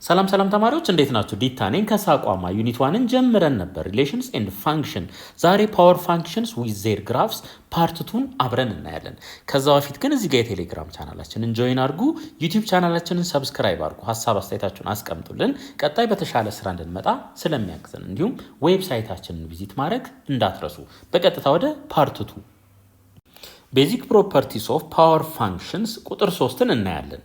ሰላም ተማሪዎች እንዴት ናችሁ? ዲታ ነኝ ከሳቋማ ዩኒት 1ን ጀምረን ነበር ሪሌሽንስ ኤንድ ፋንክሽን። ዛሬ ፓወር ፋንክሽንስ ዊዝ ዜር ግራፍስ ፓርት 2ን አብረን እናያለን። ከዛ በፊት ግን እዚህ ጋር የቴሌግራም ቻናላችንን ጆይን አድርጉ፣ ዩቲዩብ ቻናላችንን ሰብስክራይብ አድርጉ፣ ሀሳብ አስተያየታችሁን አስቀምጡልን። ቀጣይ በተሻለ ስራ እንድንመጣ ስለሚያግዘን እንዲሁም ዌብሳይታችንን ቪዚት ማድረግ እንዳትረሱ። በቀጥታ ወደ ፓርት 2 ቤዚክ ፕሮፐርቲስ ኦፍ ፓወር ፋንክሽንስ ቁጥር 3ን እናያለን።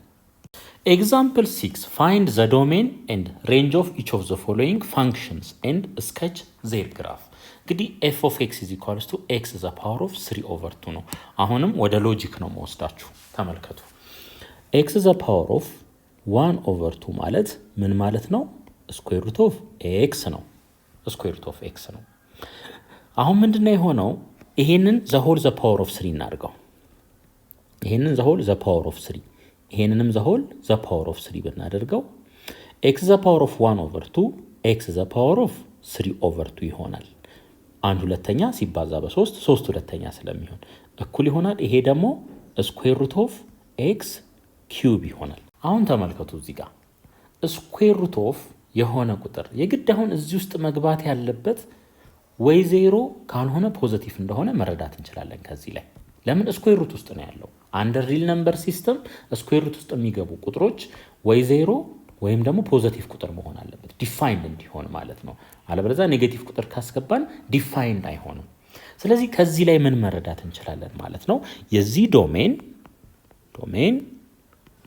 Example 6. Find the domain and range of each of the following functions and sketch their graph. እንግዲህ f of x is equals to x the power of 3 over 2 ነው። አሁንም ወደ ሎጂክ ነው መወስዳችሁ። ተመልከቱ። x the power of 1 over 2 ማለት ምን ማለት ነው? square root of x ነው። square root of x ነው። አሁን ምንድነው የሆነው? ይሄንን the whole the power of 3 እናድርገው። ይሄንን the whole the power of 3 ይሄንንም the whole the power of 3 ብናደርገው x the power of 1 over 2 x the power of 3 over 2 ይሆናል። አንድ ሁለተኛ ሲባዛ በ3 3 ሁለተኛ ስለሚሆን እኩል ይሆናል። ይሄ ደግሞ square root of x cube ይሆናል። አሁን ተመልከቱ እዚህ ጋር square root of የሆነ ቁጥር የግድ አሁን እዚህ ውስጥ መግባት ያለበት ወይ ዜሮ ካልሆነ ፖዚቲቭ እንደሆነ መረዳት እንችላለን ከዚህ ላይ። ለምን ስኩዌር ሩት ውስጥ ነው ያለው? አንደር ሪል ነምበር ሲስተም ስኩዌር ሩት ውስጥ የሚገቡ ቁጥሮች ወይ ዜሮ ወይም ደግሞ ፖዚቲቭ ቁጥር መሆን አለበት ዲፋይንድ እንዲሆን ማለት ነው። አለበለዚያ ኔጌቲቭ ቁጥር ካስገባን ዲፋይንድ አይሆንም። ስለዚህ ከዚህ ላይ ምን መረዳት እንችላለን ማለት ነው? የዚህ ዶሜን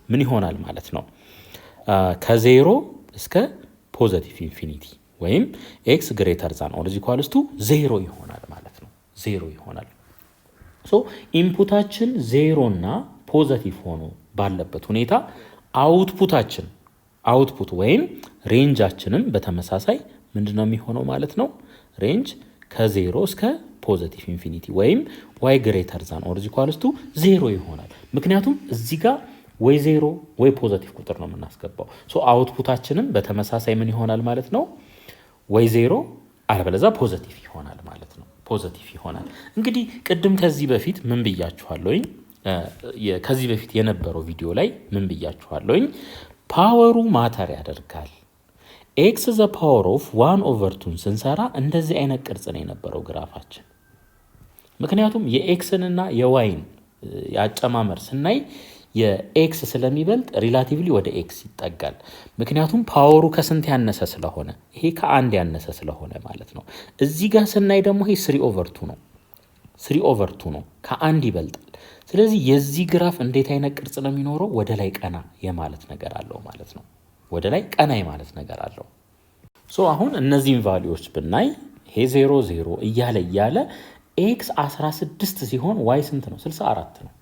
ምን ይሆናል ማለት ነው? ከዜሮ እስከ ፖዚቲቭ ኢንፊኒቲ ወይም ኤክስ ግሬተር ዛን ኦር ኢኳልስ ቱ ዜሮ ይሆናል ማለት ነው። ዜሮ ይሆናል። ሶ ኢንፑታችን ዜሮ እና ፖዚቲቭ ሆኖ ባለበት ሁኔታ አውትፑት ወይም ሬንጃችንም በተመሳሳይ ምንድነው የሚሆነው ማለት ነው? ሬንጅ ከዜሮ እስከ ፖዚቲቭ ኢንፊኒቲ ወይም ዋይ ግሬተር ዛን ኦር ኢኳልስ ቱ ዜሮ ይሆናል። ምክንያቱም እዚህ ጋር ወይ ዜሮ ወይ ፖዚቲቭ ቁጥር ነው የምናስገባው። ሶ አውትፑታችንም በተመሳሳይ ምን ይሆናል ማለት ነው? ወይ ዜሮ አለበለዚያ ፖዚቲቭ ይሆናል ማለት ነው። ፖዚቲቭ ይሆናል። እንግዲህ ቅድም ከዚህ በፊት ምን ብያችኋለሁኝ? ከዚህ በፊት የነበረው ቪዲዮ ላይ ምን ብያችኋለሁኝ? ፓወሩ ማተር ያደርጋል። ኤክስ ዘ ፓወር ኦፍ 1 ኦቨር 2 ስንሰራ እንደዚህ አይነት ቅርጽ ነው የነበረው ግራፋችን። ምክንያቱም የኤክስንና የዋይን ያጨማመር ስናይ የኤክስ ስለሚበልጥ ሪላቲቭሊ ወደ ኤክስ ይጠጋል። ምክንያቱም ፓወሩ ከስንት ያነሰ ስለሆነ፣ ይሄ ከአንድ ያነሰ ስለሆነ ማለት ነው። እዚህ ጋር ስናይ ደግሞ ይሄ 3 ኦቨር 2 ነው። 3 ኦቨር 2 ነው፣ ከአንድ ይበልጣል። ስለዚህ የዚህ ግራፍ እንዴት አይነት ቅርጽ ነው የሚኖረው? ወደ ላይ ቀና የማለት ነገር አለው ማለት ነው። ወደ ላይ ቀና የማለት ነገር አለው። ሶ አሁን እነዚህን ቫልዩዎች ብናይ ይሄ 0 0 እያለ ኤክስ 16 ሲሆን ዋይ ስንት ነው? 64 ነው።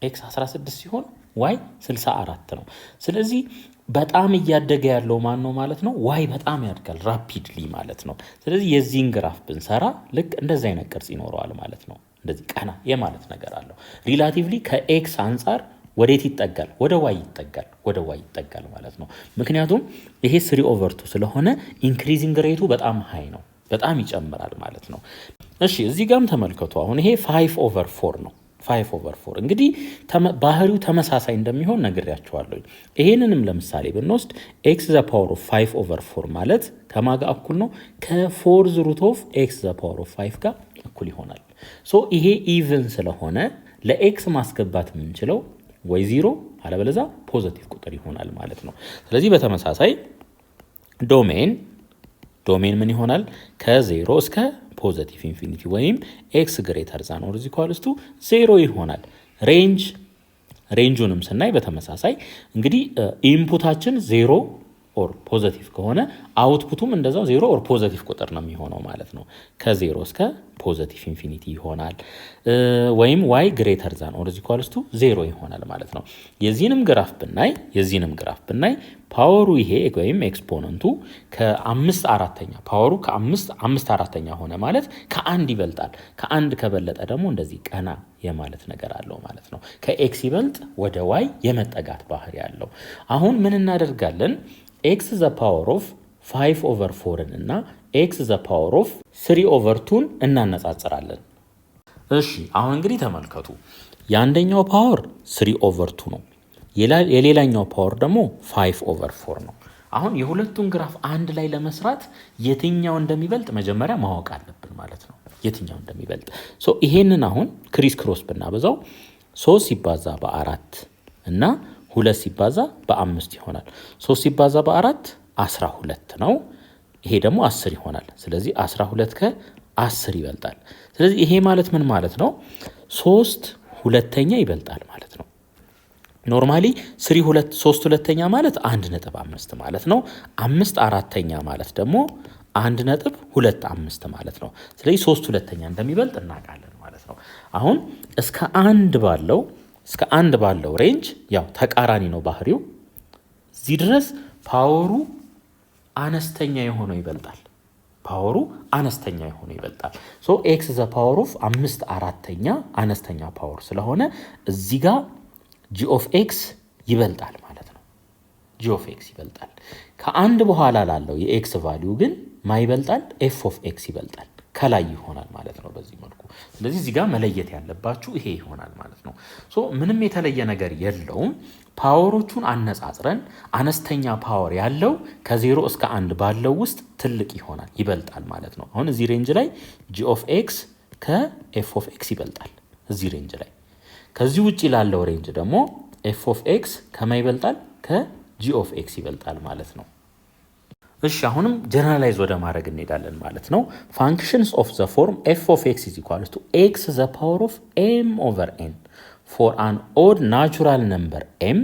ኤክስ 16 ሲሆን ዋይ 64 ነው። ስለዚህ በጣም እያደገ ያለው ማን ነው ማለት ነው? ዋይ በጣም ያድጋል ራፒድሊ ማለት ነው። ስለዚህ የዚህን ግራፍ ብንሰራ ልክ እንደዚህ አይነት ቅርጽ ይኖረዋል ማለት ነው። እንደዚህ ቀና የማለት ነገር አለው። ሪላቲቭሊ ከኤክስ አንጻር ወዴት ይጠጋል? ወደ ዋይ ይጠጋል ማለት ነው። ምክንያቱም ይሄ 3 ኦቨር 2 ስለሆነ ኢንክሪዚንግ ሬቱ በጣም ሃይ ነው፣ በጣም ይጨምራል ማለት ነው። እሺ እዚህ ጋርም ተመልከቱ። አሁን ይሄ 5 ኦቨር 4 ነው። 5 ኦቨር 4 እንግዲህ ባህሪው ተመሳሳይ እንደሚሆን ነግሬያቸዋለሁ። ይሄንንም ለምሳሌ ብንወስድ ኤክስ ዘ ፓወር ኦፍ 5 ኦቨር 4 ማለት ከማጋ እኩል ነው? ከ4 ሩት ኦፍ ኤክስ ዘ ፓወር ኦፍ 5 ጋር እኩል ይሆናል። ሶ ይሄ ኢቭን ስለሆነ ለኤክስ ማስገባት የምንችለው ወይ 0 አለበለዚያ ፖዚቲቭ ቁጥር ይሆናል ማለት ነው። ስለዚህ በተመሳሳይ ዶሜን ምን ይሆናል? ከ0 እስከ ፖዚቲቭ ኢንፊኒቲ ወይም ኤክስ ግሬተር ዛን ኦር ኢኳልስ ቱ 0 ይሆናል። ሬንጁንም ስናይ በተመሳሳይ እንግዲህ ኢንፑታችን 0 ኦር ፖዚቲቭ ከሆነ አውትፑቱም እንደዛው 0 ኦር ፖዚቲቭ ቁጥር ነው የሚሆነው ማለት ነው። ከ0 እስከ ፖዚቲቭ ኢንፊኒቲ ይሆናል ወይም ዋይ ግሬተር ዛን ኦር ኢኳልስ ቱ 0 ይሆናል ማለት ነው። የዚህንም ግራፍ ብናይ ፓወሩ ይሄ ወይም ኤክስፖነንቱ ከ5/4 ፓወሩ ከ5/4 ሆነ ማለት ከአንድ ይበልጣል። ከአንድ ከበለጠ ደግሞ እንደዚህ ቀና የማለት ነገር አለው ማለት ነው። ከኤክስ ይበልጥ ወደ ዋይ የመጠጋት ባህሪ ያለው። አሁን ምን እናደርጋለን? ኤክስ ዘ ፓወር ኦፍ 5 ኦቨር 4 እና ኤክስ ዘ ፓወር ኦፍ 3 ኦቨር 2 እናነጻጽራለን። እሺ አሁን እንግዲህ ተመልከቱ። የአንደኛው ፓወር 3 ኦቨር 2 ነው። የሌላኛው ፓወር ደግሞ 5 ኦቨር 4 ነው። አሁን የሁለቱን ግራፍ አንድ ላይ ለመስራት የትኛው እንደሚበልጥ መጀመሪያ ማወቅ አለብን ማለት ነው። የትኛው እንደሚበልጥ ይሄንን አሁን ክሪስ ክሮስ ብናበዛው 3 ሲባዛ በ4 እና 2 ሲባዛ በ5 ይሆናል። 3 ሲባዛ በ4 12 ነው። ይሄ ደግሞ 10 ይሆናል። ስለዚህ 12 ከ10 ይበልጣል። ስለዚህ ይሄ ማለት ምን ማለት ነው? 3 ሁለተኛ ይበልጣል ማለት ነው። ኖርማሊ 3 ሁለተኛ ማለት 1.5 ማለት ነው። 5 አራተኛ ማለት ደግሞ 1.25 ማለት ነው። ስለዚህ 3 ሁለተኛ እንደሚበልጥ እናውቃለን ማለት ነው። አሁን እስከ አንድ ባለው ሬንጅ ያው ተቃራኒ ነው ባህሪው። እዚህ ድረስ ፓወሩ አነስተኛ የሆነው ይበልጣል። ኤክስ ዘ ፓወር ኦፍ 5 አራተኛ አነስተኛ ፓወር ስለሆነ እዚህ ጋር ጂ ኦፍ ኤክስ ይበልጣል ማለት ነው። ጂ ኦፍ ኤክስ ይበልጣል። ከአንድ በኋላ ላለው የኤክስ ቫሊዩ ግን ማይበልጣል፣ ኤፍ ኦፍ ኤክስ ይበልጣል። ከላይ ይሆናል ማለት ነው በዚህ መልኩ። ስለዚህ እዚህ ጋር መለየት ያለባችሁ ይሄ ይሆናል ማለት ነው። ምንም የተለየ ነገር የለውም። ፓወሮቹን አነጻጽረን አነስተኛ ፓወር ያለው ከ0 እስከ 1 ባለው ውስጥ ትልቅ ይሆናል፣ ይበልጣል ማለት ነው። አሁን እዚህ ሬንጅ ላይ ጂ ኦፍ ኤክስ ከኤፍ ኦፍ ኤክስ ይበልጣል እዚህ ሬንጅ ላይ። ከዚህ ውጪ ላለው ሬንጅ ደግሞ ኤፍ ኦፍ ኤክስ ከማ ይበልጣል? ከጂ ኦፍ ኤክስ ይበልጣል ማለት ነው። እሺ አሁንም ጀነራላይዝ ወደ ማድረግ እንሄዳለን ማለት ነው። ፋንክሽንስ ኦፍ ዘ ፎርም ኤፍ ኦፍ ኤክስ ኢዝ ኢኳልስ ቱ ኤክስ ዘ ፓወር ኦፍ ኤም ኦቨር ኤን ፎር አን ኦድ ናቹራል ነምበር ኤም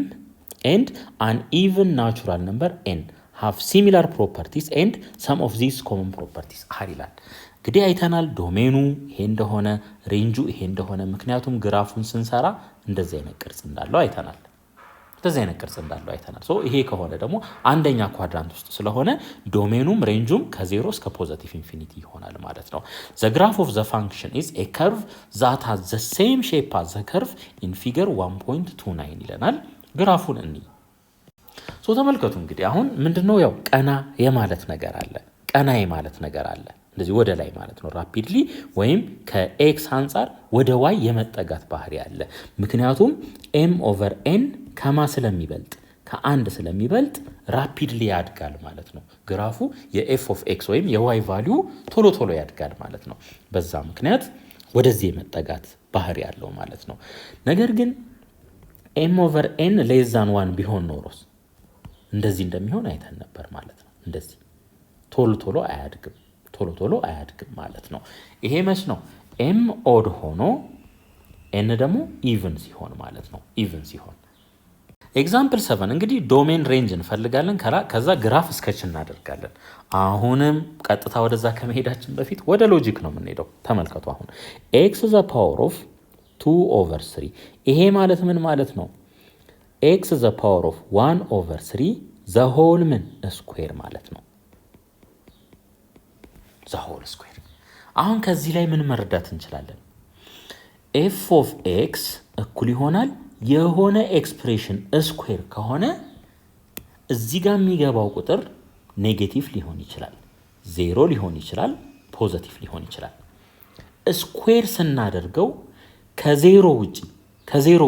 ኤንድ አን ኢቨን ናቹራል ነምበር ኤን ሃቭ ሲሚላር ፕሮፐርቲስ ኤንድ ሰም ኦፍ ዚስ ኮመን ፕሮፐርቲስ አር ይላል። እንግዲህ አይተናል ዶሜኑ ይሄ እንደሆነ፣ ሬንጁ ይሄ እንደሆነ። ምክንያቱም ግራፉን ስንሰራ እንደዚህ አይነት ቅርጽ እንዳለው አይተናል። ይሄ ከሆነ ደግሞ አንደኛ ኳድራንት ውስጥ ስለሆነ ዶሜኑም ሬንጁም ከ0 እስከ ፖዘቲቭ ኢንፊኒቲ ይሆናል ማለት ነው። ዘ ግራፍ ኦፍ ዘ ፋንክሽን ኢዝ ኤ ከርቭ ዛት ሃዝ ዘ ሴም ሼፕ አዝ ዘ ከርቭ ኢን ፊገር 1.29 ይለናል። ግራፉን እንይ። ተመልከቱ እንግዲህ አሁን ምንድነው ያው ቀና የማለት ነገር አለ እንደዚህ ወደ ላይ ማለት ነው። ራፒድሊ ወይም ከኤክስ አንጻር ወደ ዋይ የመጠጋት ባህሪ አለ። ምክንያቱም ኤም ኦቨር ኤን ከማ ስለሚበልጥ ከአንድ ስለሚበልጥ ራፒድሊ ያድጋል ማለት ነው። ግራፉ የኤፍ ኦፍ ኤክስ ወይም የዋይ ቫሊዩ ቶሎ ያድጋል ማለት ነው። በዛ ምክንያት ወደዚህ የመጠጋት ባህሪ ያለው ማለት ነው። ነገር ግን ኤም ኦቨር ኤን ሌስ ዛን 1 ቢሆን ኖሮስ እንደዚህ እንደሚሆን አይተን ነበር ማለት ነው። እንደዚህ ቶሎ አያድግም ማለት ነው። ይሄ መች ነው? ኤም ኦድ ሆኖ ኤን ደግሞ ኢቭን ሲሆን ማለት ነው። ኤግዛምፕል 7 እንግዲህ ዶሜን ሬንጅ እንፈልጋለን። ከዛ ግራፍ ስኬች እናደርጋለን። አሁንም ቀጥታ ወደዛ ከመሄዳችን በፊት ወደ ሎጂክ ነው የምንሄደው። ተመልከቱ አሁን ኤክስ ዘ ፓወር ኦፍ 2 ኦቨር 3 ይሄ ማለት ምን ማለት ነው? ኤክስ ዘ ፓወር ኦፍ 1 ኦቨር 3 ዘ ሆል ምን ስኩዌር ማለት ነው። ዘ ሆል ስኩዌር። አሁን ከዚህ ላይ ምን መረዳት እንችላለን? ኤፍ ኦፍ ኤክስ እኩል ይሆናል የሆነ ኤክስፕሬሽን ስኩዌር ከሆነ እዚህ ጋር የሚገባው ቁጥር ኔጌቲቭ ሊሆን ይችላል፣ 0 ሊሆን ይችላል፣ ፖዘቲቭ ሊሆን ይችላል። ስኩዌር ስናደርገው ከዜሮ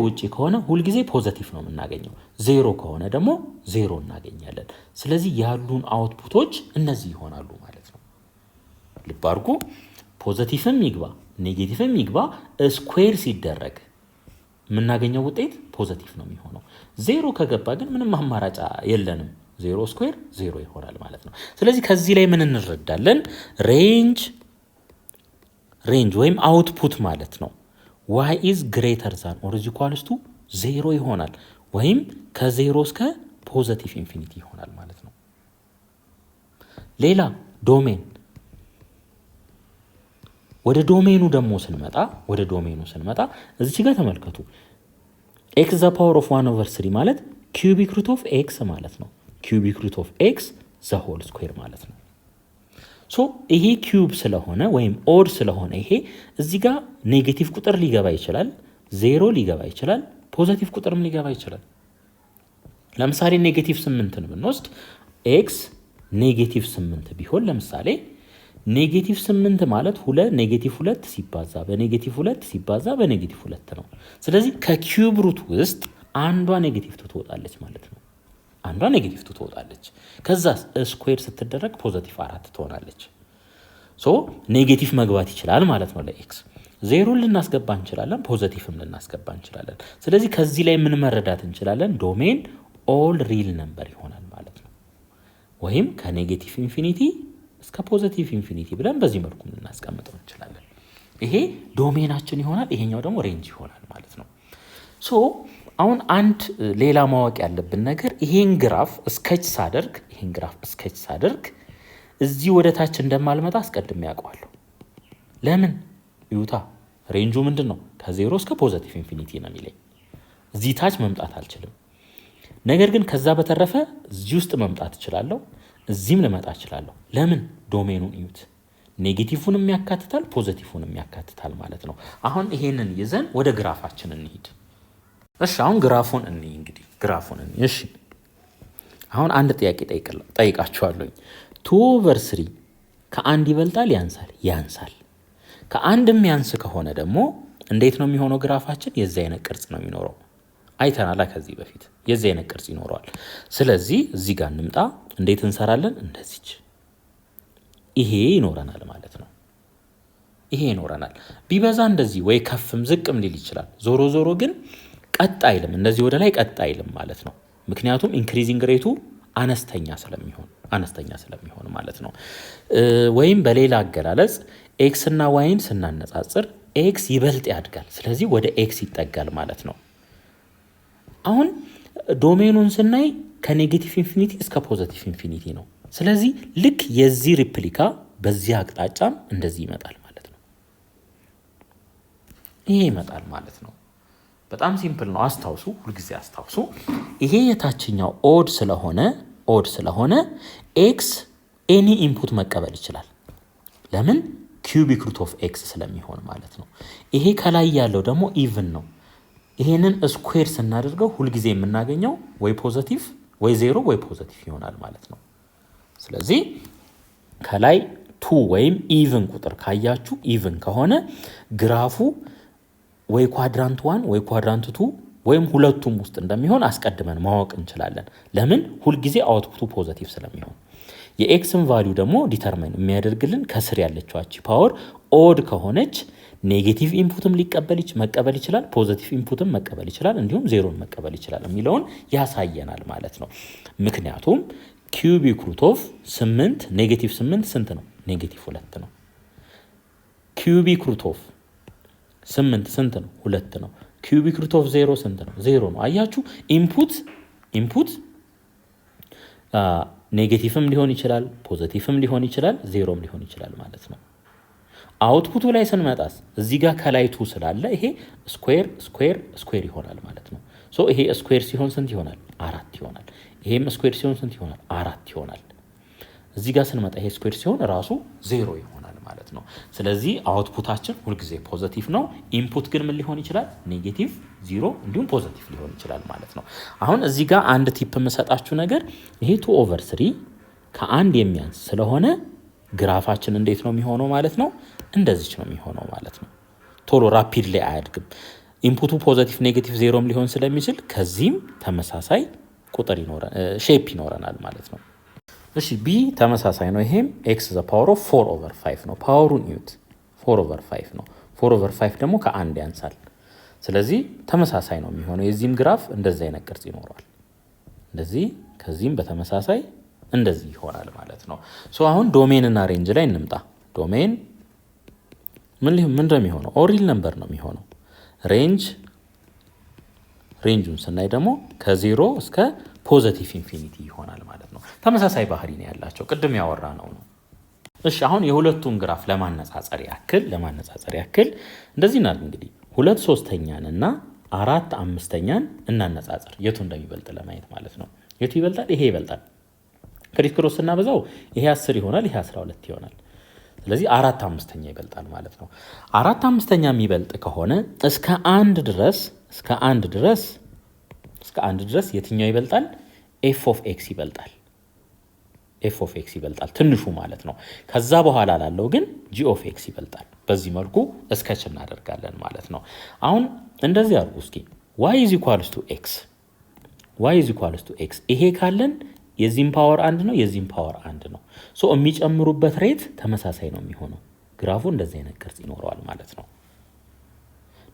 ውጪ ከሆነ ሁልጊዜ ፖዘቲቭ ነው የምናገኘው፣ 0 ከሆነ ደግሞ 0 እናገኛለን። ስለዚህ ያሉን አውትፑቶች እነዚህ ይሆናሉ ማለት ነው። ልብ አድርጉ፣ ፖዘቲቭም ይግባ ኔጌቲቭም ይግባ ስኩዌር ሲደረግ የምናገኘው ውጤት ፖዘቲቭ ነው የሚሆነው። 0 ከገባ ግን ምንም አማራጭ የለንም፣ 0 ስኩዌር 0 ይሆናል ማለት ነው። ስለዚህ ከዚህ ላይ ምን እንረዳለን? ሬንጅ ወይም አውትፑት ማለት ነው y is greater than or is equals to 0 ይሆናል ወይም ከ0 እስከ ፖዘቲቭ ኢንፊኒቲ ይሆናል ማለት ነው። ሌላ ዶሜን ወደ ዶሜኑ ደግሞ ስንመጣ እዚህ ጋር ተመልከቱ። x the power of 1 over 3 ማለት cubic root of x ማለት ነው። cubic root of x the whole square ማለት ነው። ይሄ ኪዩብ ስለሆነ ወይም ኦድ ስለሆነ ይሄ እዚህ ጋር ኔጌቲቭ ቁጥር ሊገባ ይችላል፣ 0 ሊገባ ይችላል፣ ፖዘቲቭ ቁጥርም ሊገባ ይችላል። ለምሳሌ ኔጌቲቭ 8ን ብንወስድ x ኔጌቲቭ 8 ቢሆን ለምሳሌ ኔጌቲቭ 8 ማለት ኔጌቲቭ 2 ሲባዛ በኔጌቲቭ 2 ሲባዛ በኔጌቲቭ 2 ነው። ስለዚህ ከኪዩብ ሩት ውስጥ አንዷ ኔጌቲቭ ትወጣለች ማለት ነው። አንዷ ኔጌቲቭ 2 ትወጣለች። ከዛ ስኩዌር ስትደረግ ፖዘቲቭ 4 ትሆናለች። ሶ ኔጌቲቭ መግባት ይችላል ማለት ነው ለኤክስ። ዜሮን ልናስገባ እንችላለን፣ ፖዘቲቭም ልናስገባ እንችላለን። ስለዚህ ከዚህ ላይ ምን መረዳት እንችላለን? ዶሜን ኦል ሪል ነምበር ይሆናል ማለት ነው። ወይም ከኔጌቲቭ ኢንፊኒቲ እስከ ፖዘቲቭ ኢንፊኒቲ ብለን በዚህ መልኩ ልናስቀምጠው እንችላለን። ይሄ ዶሜናችን ይሆናል፣ ይሄኛው ደግሞ ሬንጅ ይሆናል ማለት ነው። ሶ አሁን አንድ ሌላ ማወቅ ያለብን ነገር ይሄን ግራፍ ስኬች ሳደርግ እዚህ ወደ ታች እንደማልመጣ አስቀድሜ ያውቀዋለሁ። ለምን? ይውታ ሬንጁ ምንድን ነው? ከዜሮ እስከ ፖዘቲቭ ኢንፊኒቲ ነው የሚለኝ። እዚህ ታች መምጣት አልችልም። ነገር ግን ከዛ በተረፈ እዚህ ውስጥ መምጣት እችላለሁ፣ እዚህም ልመጣ እችላለሁ። ለምን? ዶሜኑን እዩት። ኔጌቲቭንም ያካትታል፣ ፖዘቲቭንም ያካትታል ማለት ነው። አሁን ይሄንን ይዘን ወደ ግራፋችን እንሂድ። እሺ አሁን ግራፉን እንይ። እንግዲህ ግራፉን እንይ። እሺ አሁን አንድ ጥያቄ ጠይቃችኋለሁ። 2/3 ከአንድ ይበልጣል ያንሳል? ያንሳል። ከአንድ የሚያንስ ከሆነ ደግሞ እንዴት ነው የሚሆነው? ግራፋችን የዚህ አይነት ቅርጽ ነው የሚኖረው። አይተናላ ከዚህ በፊት የዚህ አይነት ቅርጽ ይኖረዋል። ስለዚህ እዚህ ጋር እንምጣ። እንዴት እንሰራለን? እንደዚች ይሄ ይኖረናል ማለት ነው። ይሄ ይኖረናል። ቢበዛ እንደዚህ ወይ ከፍም ዝቅም ሊል ይችላል። ዞሮ ዞሮ ግን ቀጥ አይልም፣ እንደዚህ ወደ ላይ ቀጥ አይልም ማለት ነው። ምክንያቱም ኢንክሪዚንግ ሬቱ አነስተኛ ስለሚሆን ማለት ነው። ወይም በሌላ አገላለጽ ኤክስ እና ዋይን ስናነጻጽር ኤክስ ይበልጥ ያድጋል፣ ስለዚህ ወደ ኤክስ ይጠጋል ማለት ነው። አሁን ዶሜኑን ስናይ ከኔጌቲቭ ኢንፊኒቲ እስከ ፖዘቲቭ ኢንፊኒቲ ነው። ስለዚህ ልክ የዚህ ሪፕሊካ በዚህ አቅጣጫም እንደዚህ ይመጣል ማለት ነው። ይሄ ይመጣል ማለት ነው። በጣም ሲምፕል ነው። አስታውሱ፣ ሁልጊዜ አስታውሱ። ይሄ የታችኛው ኦድ ስለሆነ ኤክስ ኤኒ ኢንፑት መቀበል ይችላል። ለምን? ኪዩቢክ ሩት ኦፍ ኤክስ ስለሚሆን ማለት ነው። ይሄ ከላይ ያለው ደግሞ ኢቭን ነው። ይሄንን ስኩዌር ስናደርገው ሁልጊዜ የምናገኘው ወይ ፖዘቲቭ ወይ ዜሮ ወይ ፖዘቲቭ ይሆናል ማለት ነው። ስለዚህ ከላይ 2 ወይም ኢቭን ቁጥር ካያችሁ ኢቭን ከሆነ ግራፉ ወይ ኳድራንት 1 ወይ ኳድራንት 2 ወይም ሁለቱም ውስጥ እንደሚሆን አስቀድመን ማወቅ እንችላለን። ለምን? ሁልጊዜ አውትፑቱ ፖዘቲቭ ስለሚሆን። የኤክስን ቫሊዩ ደግሞ ዲተርማይን የሚያደርግልን ከስር ያለችው አቺ ፓወር ኦድ ከሆነች ኔጌቲቭ ኢንፑትም መቀበል ይችላል፣ ፖዘቲቭ ኢንፑትም መቀበል ይችላል፣ እንዲሁም ዜሮን መቀበል ይችላል የሚለውን ያሳየናል ማለት ነው። ምክንያቱም ኪዩቢክ ሩት ኦፍ 8 ኔጌቲቭ 8 ስንት ነው? ኔጌቲቭ 2 ነው። ኪዩቢክ ሩት ኦፍ 8 ስንት ነው? 2 ነው። ኪዩቢክ ሩት ኦፍ 0 ስንት ነው? 0 ነው። አያችሁ፣ ኢንፑት ኔጌቲቭም ሊሆን ይችላል፣ ፖዘቲቭም ሊሆን ይችላል፣ ዜሮም ሊሆን ይችላል ማለት ነው። አውትፑቱ ላይ ስንመጣስ እዚህ ጋር ከላይ 2 ስላለ ይሄ ስኩዌር ይሆናል ማለት ነው። ሶ ይሄ ስኩዌር ሲሆን ስንት ይሆናል? 4 ይሆናል። ይሄም ስኩዌር ሲሆን ስንት ይሆናል? 4 ይሆናል። እዚህ ጋር ስንመጣ ይሄ ስኩዌር ሲሆን ራሱ 0 ይሆናል ማለት ነው። ስለዚህ አውትፑታችን ሁልጊዜ ፖዘቲቭ ነው። ኢንፑት ግን ምን ሊሆን ይችላል? ኔጌቲቭ፣ 0 እንዲሁም ፖዘቲቭ ሊሆን ይችላል ማለት ነው። አሁን እዚህ ጋር አንድ ቲፕ የምሰጣችሁ ነገር ይሄ 2/3 ከአንድ የሚያንስ ስለሆነ ግራፋችን እንዴት ነው የሚሆነው ማለት ነው? እንደዚች ነው የሚሆነው ማለት ነው። ቶሎ ራፒድ ላይ አያድግም። ኢንፑቱ ፖዘቲቭ፣ ኔጌቲቭ፣ 0ም ሊሆን ስለሚችል ከዚህም ተመሳሳይ ቁጥር ሼፕ ይኖረናል ማለት ነው። እሺ ቢ ተመሳሳይ ነው። ይሄም ኤክስ ዘ ፓወር ኦፍ 4/5 ነው። ፓወሩን እዩት፣ 4/5 ነው። 4/5 ደግሞ ከአንድ ያንሳል። ስለዚህ ተመሳሳይ ነው የሚሆነው። የዚህም ግራፍ እንደዚህ አይነት ቅርጽ ይኖረዋል። እንደዚህ ከዚህም በተመሳሳይ እንደዚህ ይሆናል ማለት ነው። ሶ አሁን ዶሜን እና ሬንጅ ላይ እንምጣ። ዶሜን ምን እንደሚሆነው ኦሪል ነምበር ነው የሚሆነው። ሬንጁን ስናይ ደግሞ ከ0 እስከ ፖዘቲቭ ኢንፊኒቲ ይሆናል ማለት ነው። ተመሳሳይ ባህሪ ነው ያላቸው፣ ቅድም ያወራ ነው። እሺ አሁን የሁለቱን ግራፍ ለማነጻጸር ያክል እንደዚህ እናድርግ። እንግዲህ 2/3 እና 4/5 እናነጻጽር፣ የቱ እንደሚበልጥ ለማየት ማለት ነው። የቱ ይበልጣል? ይሄ ይበልጣል። ክሪስ ስናበዛው ይሄ 10 ይሆናል፣ ይሄ 12 ይሆናል። ስለዚህ 4/5 ይበልጣል ማለት ነው። 4/5 የሚበልጥ ከሆነ እስከ አንድ ድረስ የትኛው ይበልጣል? ኤፍ ኦፍ ኤክስ ይበልጣል፣ ትንሹ ማለት ነው። ከዛ በኋላ ላለው ግን ጂ ኦፍ ኤክስ ይበልጣል። በዚህ መልኩ እስከች እናደርጋለን ማለት ነው። አሁን እንደዚህ አድርጉ እስኪ። ዋይ ኢዝ ኢኳልስ ቱ ኤክስ y is equals to x ይሄ ካለን የዚህም ፓወር አንድ ነው የዚህም ፓወር አንድ ነው። ሶ የሚጨምሩበት ሬት ተመሳሳይ ነው የሚሆነው። ግራፉ እንደዚህ አይነት ቅርጽ ይኖረዋል ማለት ነው።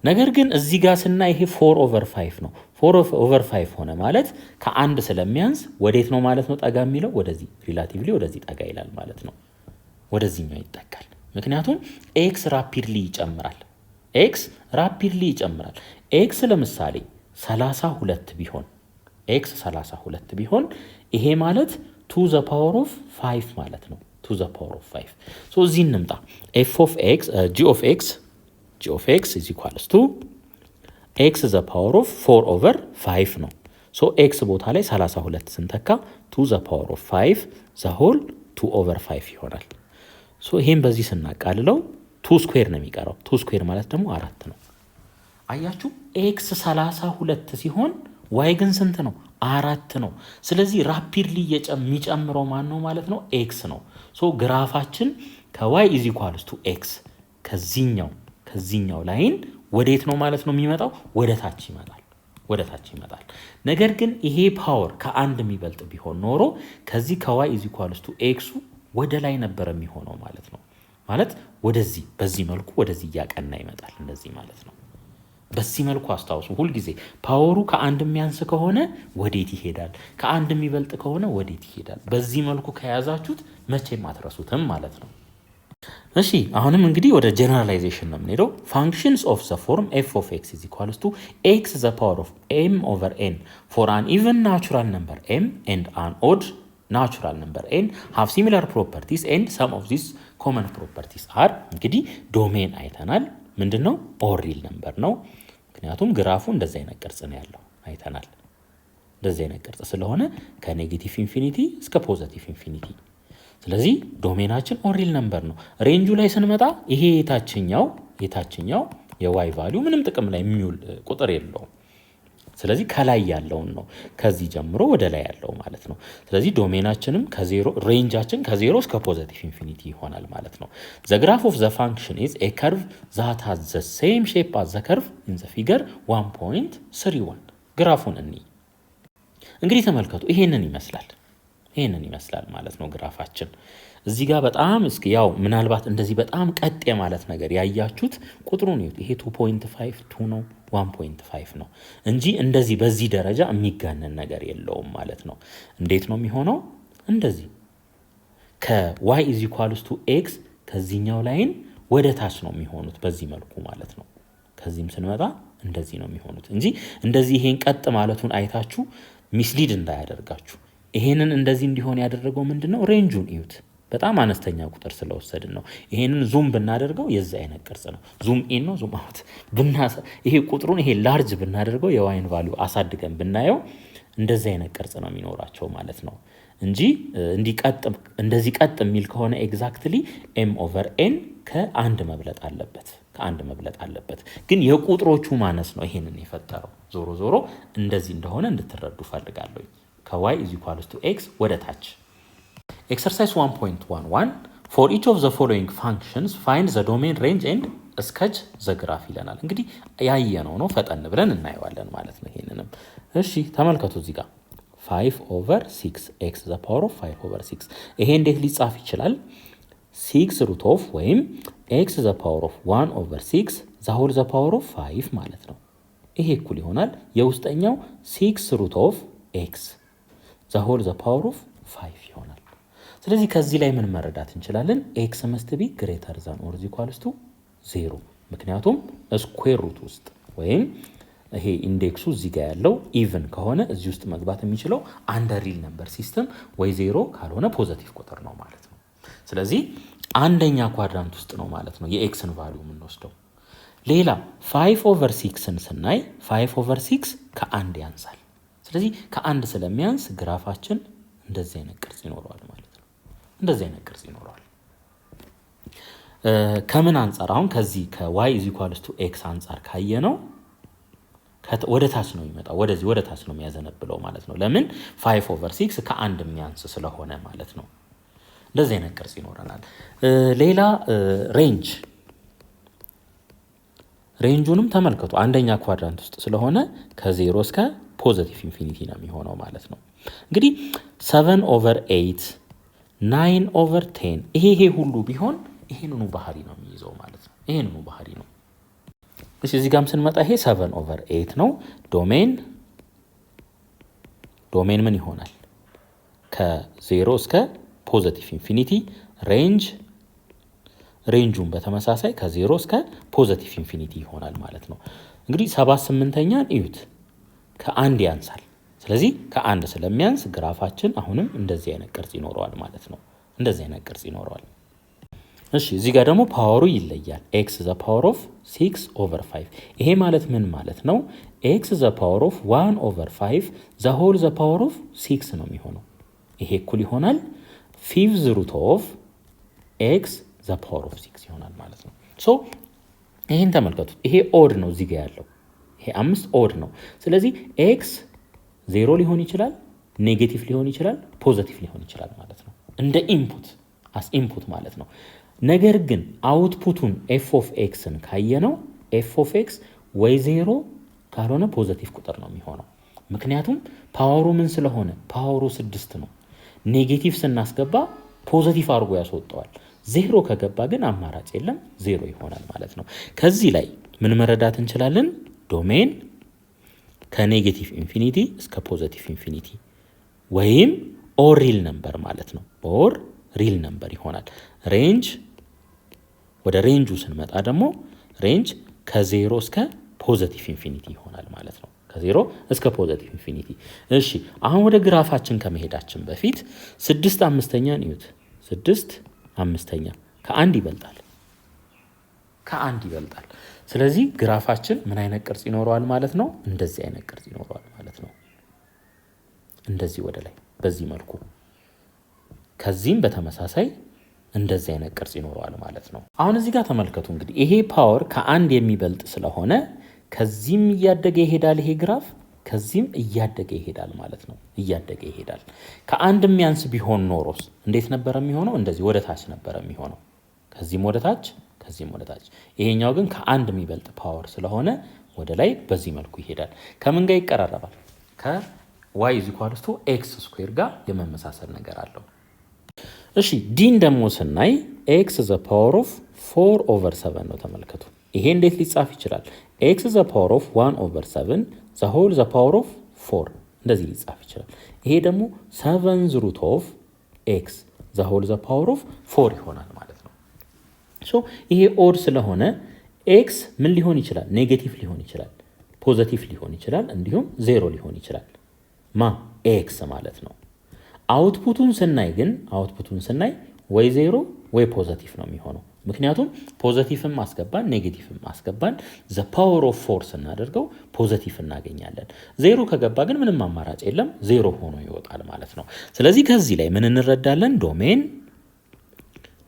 ነገር ግን እዚህ ጋር ስናይ ይሄ 4/5 ነው። 4/5 ሆነ ማለት ከአንድ ስለሚያንስ ወዴት ነው ማለት ነው ጠጋ የሚለው ወደዚህ፣ ሪላቲቭሊ ወደዚህ ጠጋ ይላል ማለት ነው። ወደዚህኛው ይጠጋል። ምክንያቱም ኤክስ ራፒድሊ ይጨምራል። ኤክስ ለምሳሌ 32 ቢሆን ኤክስ 32 ቢሆን ይሄ ማለት 2 ዘ ፓወር ኦፍ 5 ማለት ነው። 2 ዘ ፓወር ኦፍ 5 ሶ እዚህ እንምጣ። g of x is equals to x the power of 4/5 ነው። ሶ x ቦታ ላይ 32 ስንተካ 2 the power of 5 the whole 2/5 ይሆናል። ሶ ይሄን በዚህ ስናቃልለው 2 ስኩዌር ነው የሚቀረው። 2 ስኩዌር ማለት ደግሞ 4 ነው። አያችሁ x 32 ሲሆን y ግን ስንት ነው? 4 ነው። ስለዚህ ራፒድሊ የሚጨምረው ማን ነው ማለት ነው? x ነው። ሶ ግራፋችን ከy is equals to x ከዚህኛው ላይን ወዴት ነው ማለት ነው የሚመጣው? ወደ ታች ይመጣል። ነገር ግን ይሄ ፓወር ከአንድ የሚበልጥ ቢሆን ኖሮ ከዚህ ከy is equals to x ወደ ላይ ነበር የሚሆነው ማለት ነው። ማለት ወደዚህ በዚህ መልኩ ወደዚህ እያቀና ይመጣል እንደዚህ ማለት ነው። በዚህ መልኩ አስታውሱ ሁልጊዜ ፓወሩ ከአንድ የሚያንስ ከሆነ ወዴት ይሄዳል፣ ከአንድ የሚበልጥ ከሆነ ወዴት ይሄዳል። በዚህ መልኩ ከያዛችሁት መቼም አትረሱትም ማለት ነው። እሺ አሁንም እንግዲህ ወደ ጀነራላይዜሽን ነው የምንሄደው። functions of the form f of x is equals to x the power of m over n for an even natural number m and an odd natural number n have similar properties and some of these common properties are እንግዲህ ዶሜን አይተናል። ምንድነው? ኦር ሪል ነምበር ነው። ምክንያቱም ግራፉ እንደዚህ አይነት ቅርጽ ነው ያለው አይተናል። እንደዚህ አይነት ቅርጽ ስለሆነ ከኔጌቲቭ ኢንፊኒቲ እስከ ፖዚቲቭ ኢንፊኒቲ። ስለዚህ ዶሜናችን ኦር ሪል ነምበር ነው። ሬንጁ ላይ ስንመጣ ይሄ የታችኛው የዋይ ቫልዩ ምንም ጥቅም ላይ የሚውል ቁጥር የለውም። ስለዚህ ከላይ ያለውን ነው ከዚህ ጀምሮ ወደ ላይ ያለው ማለት ነው። ስለዚህ ዶሜናችንም ሬንጃችን ከ0 እስከ ፖዚቲቭ ኢንፊኒቲ ይሆናል ማለት ነው። the graph of the function is a curve that has the same shape as the curve in the figure 1.31 ግራፉን እንግዲህ ተመልከቱ። ይሄንን ይመስላል ማለት ነው ግራፋችን። እዚህ ጋር በጣም እስኪ ያው ምናልባት እንደዚህ በጣም ቀጥ የማለት ነገር ያያችሁት ቁጥሩን ይሁት ይሄ 2.52 ነው 1.5 ነው እንጂ እንደዚህ በዚህ ደረጃ የሚጋነን ነገር የለውም ማለት ነው። እንዴት ነው የሚሆነው? እንደዚህ ከy is equals to x ከዚህኛው ላይን ወደ ታች ነው የሚሆኑት በዚህ መልኩ ማለት ነው። ከዚህም ስንመጣ እንደዚህ ነው የሚሆኑት እንጂ እንደዚህ ይሄን ቀጥ ማለቱን አይታችሁ ሚስሊድ እንዳያደርጋችሁ። ይሄንን እንደዚህ እንዲሆን ያደረገው ምንድነው? ሬንጁን እዩት። በጣም አነስተኛ ቁጥር ስለወሰድን ነው። ይሄንን ዙም ብናደርገው የዛ አይነት ቅርጽ ነው። ዙም ኢን ነው ዙም አውት ይሄ ቁጥሩን ይሄ ላርጅ ብናደርገው የዋይን ቫልዩ አሳድገን ብናየው እንደዚህ አይነት ቅርጽ ነው የሚኖራቸው ማለት ነው እንጂ እንደዚህ ቀጥ የሚል ከሆነ ኤግዛክትሊ m over n ከአንድ መብለጥ አለበት። ግን የቁጥሮቹ ማነስ ነው ይሄንን የፈጠረው። ዞሮ እንደዚህ እንደሆነ እንድትረዱ ፈልጋለሁ። ከy is equals to x ወደ ታች Exercise 1.11 for each of the following functions find the domain range and sketch the graph ይለናል። እንግዲህ ያየነው ነው ፈጠን ብለን እናየዋለን ማለት ነው። ይሄንንም እሺ ተመልከቱ እዚህ ጋር 5/6 x the power of 5/6 ይሄ እንዴት ሊጻፍ ይችላል? 6 root of ወይም x the power of 1/6 the whole the power of 5 ማለት ነው። ይሄ እኩል ይሆናል የውስጠኛው 6 root of x the whole the power of 5 ይሆናል። ስለዚህ ከዚህ ላይ ምን መረዳት እንችላለን? x must be greater than or equals to 0 ምክንያቱም ስኩዌር ሩት ውስጥ ወይም ይሄ ኢንዴክሱ እዚህ ጋር ያለው ኢቭን ከሆነ እዚህ ውስጥ መግባት የሚችለው አንደር ሪል ነምበር ሲስተም ወይ 0 ካልሆነ ፖዚቲቭ ቁጥር ነው ማለት ነው። ስለዚህ አንደኛ ኳድራንት ውስጥ ነው ማለት ነው የኤክስን ቫልዩ የምንወስደው። ሌላ 5/6ን ስናይ 5/6 ከአንድ ያንሳል። ስለዚህ ከአንድ ስለሚያንስ ግራፋችን እንደዚህ አይነት ቅርጽ ይኖረዋል ማለት ነው። ከምን አንፃር? አሁን ከዚህ ከy is equals to x አንፃር ካየነው ወደ ታች ነው የሚመጣው፣ ወደ ታች ነው የሚያዘነብለው ማለት ነው። ለምን? 5/6 ከአንድ የሚያንስ ስለሆነ ማለት ነው። እንደዚህ አይነት ቅርጽ ይኖረናል። ሌላ ሬንጁንም ተመልከቱ። አንደኛ ኳድራንት ውስጥ ስለሆነ ከ0 እስከ ፖዘቲቭ ኢንፊኒቲ ነው የሚሆነው ማለት ነው። እንግዲህ 7/8 9/10 ይሄ ሁሉ ቢሆን ይሄንኑ ባህሪ ነው የሚይዘው ማለት ነው። ይሄንኑ ባህሪ ነው። እዚህ ጋርም ስንመጣ ይሄ 7/8 ነው። ዶሜን ምን ይሆናል? ከ0 እስከ ፖዘቲቭ ኢንፊኒቲ ሬንጁን በተመሳሳይ ከ0 እስከ ፖዘቲቭ ኢንፊኒቲ ይሆናል ማለት ነው። እንግዲህ 7/8ኛን እዩት፣ ከአንድ ያንሳል። ስለዚህ ከአንድ ስለሚያንስ ግራፋችን አሁንም እንደዚህ አይነት ቅርጽ ይኖረዋል ማለት ነው። እንደዚህ አይነት ቅርጽ ይኖረዋል። እሺ እዚህ ጋር ደግሞ ፓወሩ ይለያል። ኤክስ ዘ ፓወር ኦፍ 6/5 ይሄ ማለት ምን ማለት ነው? ኤክስ ዘ ፓወር ኦፍ 1/5 ዘ ሆል ዘ ፓወር ኦፍ 6 ነው የሚሆነው። ይሄ እኩል ይሆናል 5th root of ኤክስ ዘ ፓወር ኦፍ 6 ይሆናል ማለት ነው። ሶ ይሄን ተመልከቱት። ይሄ ኦድ ነው እዚህ ጋር ያለው ይሄ 5 ኦድ ነው። ስለዚህ ኤክስ 0 ሊሆን ይችላል፣ ኔጌቲቭ ሊሆን ይችላል፣ ፖዘቲቭ ሊሆን ይችላል ማለት ነው። እንደ ኢንፑት ማለት ነው። ነገር ግን አውትፑቱን ኤፍ ኦፍ ኤክስን ካየነው ኤፍ ኦፍ ኤክስ ወይ 0 ካልሆነ ፖዘቲቭ ቁጥር ነው የሚሆነው። ምክንያቱም ፓወሩ ምን ስለሆነ ፓወሩ 6 ነው። ኔጌቲቭ ስናስገባ ፖዘቲቭ አድርጎ ያስወጣዋል። 0 ከገባ ግን አማራጭ የለም፣ 0 ይሆናል ማለት ነው። ከዚህ ላይ ምን መረዳት እንችላለን? ዶሜን ከኔጌቲቭ ኢንፊኒቲ እስከ ፖዘቲቭ ኢንፊኒቲ ወይም ኦር ሪል ነምበር ማለት ነው። ኦር ሪል ነምበር ይሆናል። ሬንጅ ወደ ሬንጁ ስንመጣ ደግሞ ሬንጅ ከ0 እስከ ፖዘቲቭ ኢንፊኒቲ ይሆናል ማለት ነው። ከ0 እስከ ፖዘቲቭ ኢንፊኒቲ። እሺ አሁን ወደ ግራፋችን ከመሄዳችን በፊት 6/5ኛን እዩት። 6/5 ከአንድ ይበልጣል። ስለዚህ ግራፋችን ምን አይነት ቅርጽ ይኖረዋል ማለት ነው? እንደዚህ አይነት ቅርጽ ይኖረዋል ማለት ነው። እንደዚህ ወደ ላይ በዚህ መልኩ፣ ከዚህም በተመሳሳይ እንደዚህ አይነት ቅርጽ ይኖረዋል ማለት ነው። አሁን እዚህ ጋር ተመልከቱ። እንግዲህ ይሄ ፓወር ከአንድ የሚበልጥ ስለሆነ ከዚህም እያደገ ይሄዳል። ይሄ ግራፍ ከዚህም እያደገ ይሄዳል ማለት ነው። እያደገ ይሄዳል። ከአንድ የሚያንስ ቢሆን ኖሮስ እንዴት ነበር የሚሆነው? እንደዚህ ወደ ታች ነበር የሚሆነው። ከዚህም ወደ ታች፣ ከዚህም ወደ ታች። ይሄኛው ግን ከአንድ የሚበልጥ ፓወር ስለሆነ ወደ ላይ በዚህ መልኩ ይሄዳል። ከምን ጋር ይቀራረባል? ከዋይ = ኤክስ ስኩዌር ጋር የመመሳሰል ነገር አለው። እሺ ዲን ደግሞ ስናይ ኤክስ ዘ ፓወር ኦፍ 4/7 ነው። ተመልከቱ። ይሄ እንዴት ሊጻፍ ይችላል? ኤክስ ዘ ፓወር ኦፍ 1/7 ዘ ሆል ዘ ፓወር ኦፍ 4 እንደዚህ ሊጻፍ ይችላል። ይሄ ደግሞ 7th root of ኤክስ ዘ ሆል ዘ ፓወር ኦፍ 4 ይሆናል ማለት ነው። ሶ ይሄ ኦድ ስለሆነ ኤክስ ምን ሊሆን ይችላል? ኔጌቲቭ ሊሆን ይችላል፣ ፖዘቲቭ ሊሆን ይችላል፣ እንዲሁም 0 ሊሆን ይችላል። ኤክስ ማለት ነው። አውትፑቱን ስናይ ወይ 0 ወይ ፖዘቲቭ ነው የሚሆነው። ምክንያቱም ፖዘቲቭም አስገባን ኔጌቲቭም አስገባን ዘ ፓወር ኦፍ 4 ስናደርገው ፖዘቲቭ እናገኛለን። 0 ከገባ ግን ምንም አማራጭ የለም፣ 0 ሆኖ ይወጣል ማለት ነው። ስለዚህ ከዚህ ላይ ምን እንረዳለን?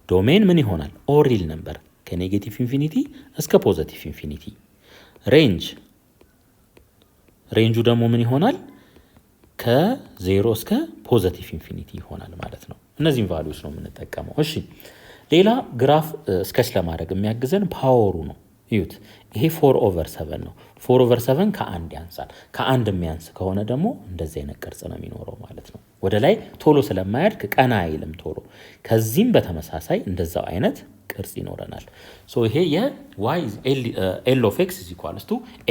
ዶሜን ምን ይሆናል? ኦር ሪል ነምበር ከኔጌቲቭ ኢንፊኒቲ እስከ ፖዘቲቭ ኢንፊኒቲ። ሬንጁ ደግሞ ምን ይሆናል? ከ0 እስከ ፖዘቲቭ ኢንፊኒቲ ይሆናል ማለት ነው። እነዚህም ቫልዩስ ነው የምንጠቀመው። እሺ ሌላ ግራፍ ስኬች ለማድረግ የሚያግዘን ፓወሩ ነው። እዩት። ይሄ 4/7 ነው። 4/7 ከአንድ ያንሳል። ከአንድ የሚያንስ ከሆነ ደግሞ እንደዚህ አይነት ቅርጽ ነው የሚኖረው ማለት ነው። ወደ ላይ ቶሎ ስለማያድግ ቀና አይልም ቶሎ። ከዚህም በተመሳሳይ እንደዛው አይነት ቅርጽ ይኖረናል። ሶ ይሄ የy L of x =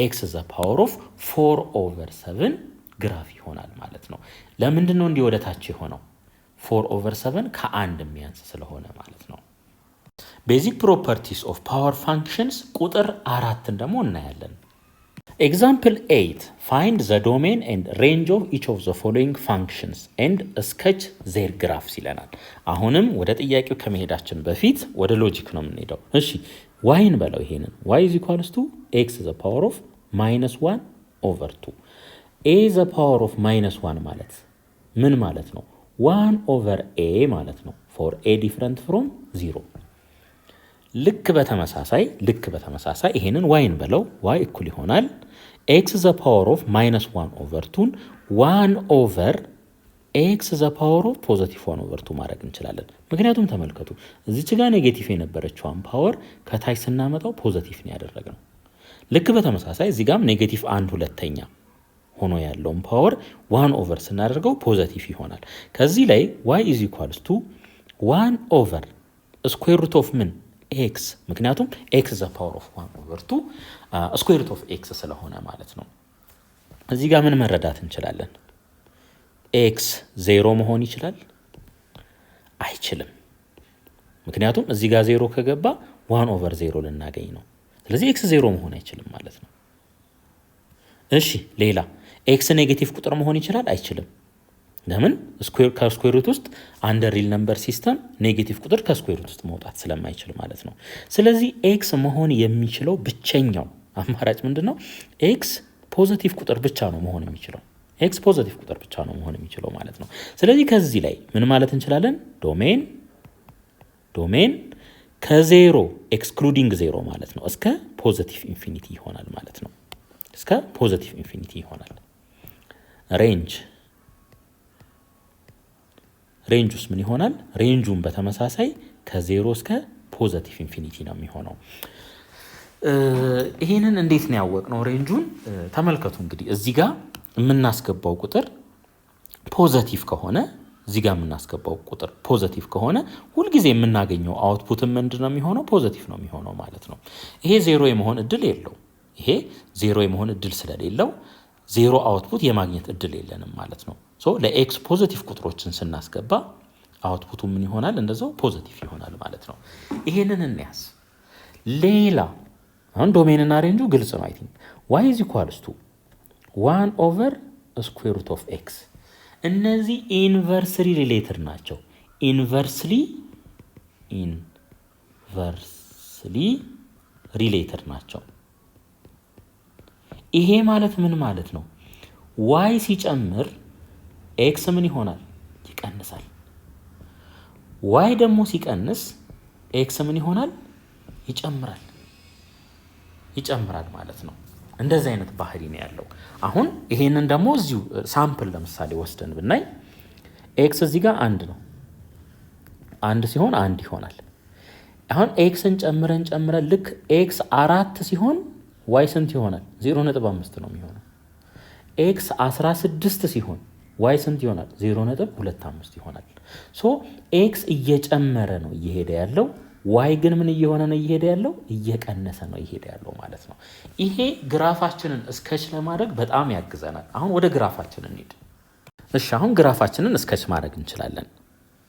x the power of 4/7 ግራፍ ይሆናል ማለት ነው። ለምንድን ነው እንዲህ ወደ ታች የሆነው? 4/7 ከአንድ የሚያንስ ስለሆነ ማለት ነው። ቤዚክ ፕሮፐርቲስ ኦፍ ፓወር ፋንክሽንስ ቁጥር 4ን ደግሞ እናያለን። ኤግዛምፕል 8 ፋይንድ ዘ ዶሜን ኤንድ ሬንጅ ኦፍ ኢች ኦፍ ዘ ፎሎዊንግ ፋንክሽንስ ኤንድ ስኬች ዜር ግራፍስ ይለናል። አሁንም ወደ ጥያቄው ከመሄዳችን በፊት ወደ ሎጂክ ነው የምንሄደው። እሺ ዋይን በለው። ይሄንን y = x the power of -1/2 a the power of -1 ማለት ምን ማለት ነው? 1/a ማለት ነው። for a different from 0 ልክ በተመሳሳይ ይሄንን ዋይን በለው። y እኩል ይሆናል x the power of -1/2 1/x the power of +1/2 ማድረግ እንችላለን። ምክንያቱም ተመልከቱ እዚች ጋር ኔጌቲቭ የነበረችዋን ፓወር ከታች ስናመጣው ፖዚቲቭ ነው ያደረግነው። ልክ በተመሳሳይ እዚህ ጋርም -1/2 ሆኖ ያለውን ፓወር 1 ኦቨር ስናደርገው ፖዘቲቭ ይሆናል። ከዚህ ላይ y ኢዝ ኢኳልስ ቱ 1 ኦቨር ስኩዌር ሩት ኦፍ ምን ኤክስ፣ ምክንያቱም ኤክስ ዘ ፓወር ኦፍ 1 ኦቨር 2 ስኩዌር ሩት ኦፍ ኤክስ ስለሆነ ማለት ነው። እዚህ ጋር ምን መረዳት እንችላለን? ኤክስ 0 መሆን ይችላል? አይችልም። ምክንያቱም እዚህ ጋር 0 ከገባ 1 ኦቨር 0 ልናገኝ ነው። ስለዚህ ኤክስ 0 መሆን አይችልም ማለት ነው። እሺ ሌላ ኤክስ ኔጌቲቭ ቁጥር መሆን ይችላል? አይችልም። ለምን? ከስኩዌር ሩት ውስጥ አንደር ሪል ነምበር ሲስተም ኔጌቲቭ ቁጥር ከስኩዌር ሩት ውስጥ መውጣት ስለማይችል ማለት ነው። ስለዚህ ኤክስ መሆን የሚችለው ብቸኛው አማራጭ ምንድን ነው? ኤክስ ፖዘቲቭ ቁጥር ብቻ ነው መሆን የሚችለው። ኤክስ ፖዘቲቭ ቁጥር ብቻ ነው መሆን የሚችለው ማለት ነው። ስለዚህ ከዚህ ላይ ምን ማለት እንችላለን? ዶሜን ከዜሮ ኤክስክሉዲንግ ዜሮ ማለት ነው እስከ ፖዘቲቭ ኢንፊኒቲ ይሆናል ማለት ነው። እስከ ፖዘቲቭ ኢንፊኒቲ ይሆናል። ሬንጅ ውስጥ ምን ይሆናል? ሬንጁን በተመሳሳይ ከዜሮ እስከ ፖዘቲቭ ኢንፊኒቲ ነው የሚሆነው። ይህንን እንዴት ነው ያወቅነው? ሬንጁን ተመልከቱ። እንግዲህ እዚህ ጋር የምናስገባው ቁጥር ፖዘቲቭ ከሆነ እዚህ ጋር የምናስገባው ቁጥር ፖዘቲቭ ከሆነ ሁልጊዜ የምናገኘው አውትፑት ምንድን ነው የሚሆነው? ፖዘቲቭ ነው የሚሆነው ማለት ነው። ይሄ ዜሮ የመሆን እድል የለው። ይሄ ዜሮ የመሆን እድል ስለሌለው ዜሮ አውትፑት የማግኘት እድል የለንም ማለት ነው። ለኤክስ ፖዘቲቭ ቁጥሮችን ስናስገባ አውትፑቱ ምን ይሆናል? እንደዛው ፖዘቲቭ ይሆናል ማለት ነው። ይሄንን እንያዝ። ሌላ አሁን ዶሜንና ሬንጁ ግልጽ ነው። አይ ቲንክ y is equals to 1 over square root of x። እነዚህ ኢንቨርስሊ ሪሌትድ ናቸው። ኢንቨርስሊ ሪሌትድ ናቸው። ይሄ ማለት ምን ማለት ነው? y ሲጨምር ኤክስ ምን ይሆናል? ይቀንሳል። y ደግሞ ሲቀንስ ኤክስ ምን ይሆናል? ይጨምራል ማለት ነው። እንደዚህ አይነት ባህሪ ነው ያለው። አሁን ይሄንን ደግሞ እዚሁ ሳምፕል ለምሳሌ ወስደን ብናይ ኤክስ እዚህ ጋር 1 ነው። 1 ሲሆን 1 ይሆናል። አሁን ኤክስን ጨምረን ልክ ኤክስ 4 ሲሆን ዋይ ስንት ይሆናል? 0.5 ነው የሚሆነው። ኤክስ 16 ሲሆን ዋይ ስንት ይሆናል? 0.25 ይሆናል። ኤክስ እየጨመረ ነው እየሄደ ያለው፣ ዋይ ግን ምን እየሆነ ነው እየሄደ ያለው? እየቀነሰ ነው እየሄደ ያለው ማለት ነው። ይሄ ግራፋችንን እስከች ለማድረግ በጣም ያግዘናል። አሁን ወደ ግራፋችን እንሂድ። እሺ አሁን ግራፋችንን እስከች ማድረግ እንችላለን።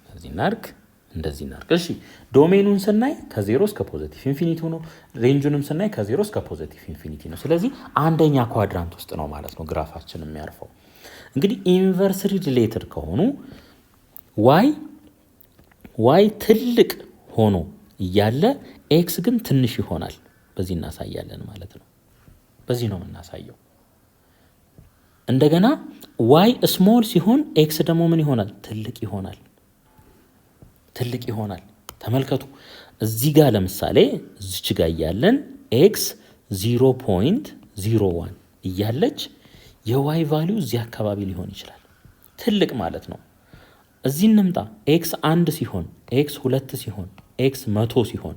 እንደዚህ እናርግ። እሺ ዶሜኑን ስናይ ከዜሮ እስከ ፖዘቲቭ ኢንፊኒቲ ነው። ሬንጁንም ስናይ ከዜሮ እስከ ፖዘቲቭ ኢንፊኒቲ ነው። ስለዚህ አንደኛ ኳድራንት ውስጥ ነው ማለት ነው ግራፋችን የሚያርፈው። እንግዲህ ኢንቨርስሊ ሪሌትድ ከሆኑ ዋይ ትልቅ ሆኖ እያለ ኤክስ ግን ትንሽ ይሆናል። በዚህ እናሳያለን ማለት ነው። በዚህ ነው የምናሳየው። እንደገና ዋይ ስሞል ሲሆን ኤክስ ደግሞ ምን ይሆናል? ትልቅ ይሆናል። ተመልከቱ እዚህ ጋር ለምሳሌ እዚች ጋር እያለን ኤክስ 0.01 እያለች የዋይ ቫሊዩ እዚህ አካባቢ ሊሆን ይችላል። ትልቅ ማለት ነው። እዚህ እንምጣ። ኤክስ 1 ሲሆን፣ ኤክስ 2 ሲሆን፣ ኤክስ 100 ሲሆን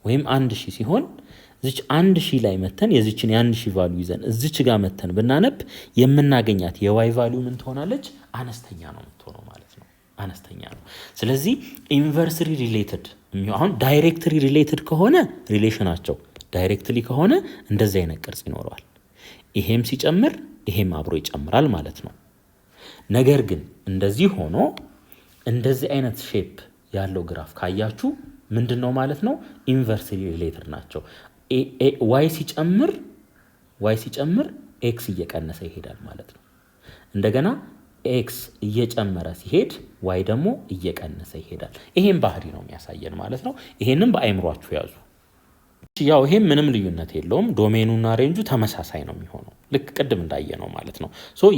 ወይም 1000 ሲሆን እዚች 1000 ላይ መተን የዚችን የ1000 ቫሊዩ ይዘን እዚች ጋር መተን ብናነብ የምናገኛት የዋይ ቫሊዩ ምን ትሆናለች? አነስተኛ ነው የምትሆነው ማለት ነው። አነስተኛ ነው። ስለዚህ ኢንቨርስሊ ሪሌትድ አሁን ዳይሬክትሊ ሪሌትድ ከሆነ ሪሌሽናቸው ዳይሬክትሊ ከሆነ እንደዚህ አይነት ቅርጽ ይኖረዋል። ይሄም ሲጨምር ይሄም አብሮ ይጨምራል ማለት ነው። ነገር ግን እንደዚህ ሆኖ እንደዚህ አይነት ሼፕ ያለው ግራፍ ካያችሁ ምንድን ነው ማለት ነው? ኢንቨርስሊ ሪሌትድ ናቸው። ዋይ ሲጨምር ኤክስ እየቀነሰ ይሄዳል ማለት ነው። እንደገና ኤክስ እየጨመረ ሲሄድ ዋይ ደግሞ እየቀነሰ ይሄዳል። ይሄን ባህሪ ነው የሚያሳየን ማለት ነው። ይሄንም በአይምሯችሁ ያዙ። ያው ይሄም ምንም ልዩነት የለውም። ዶሜኑና ሬንጁ ተመሳሳይ ነው የሚሆነው ልክ ቅድም እንዳየነው ማለት ነው።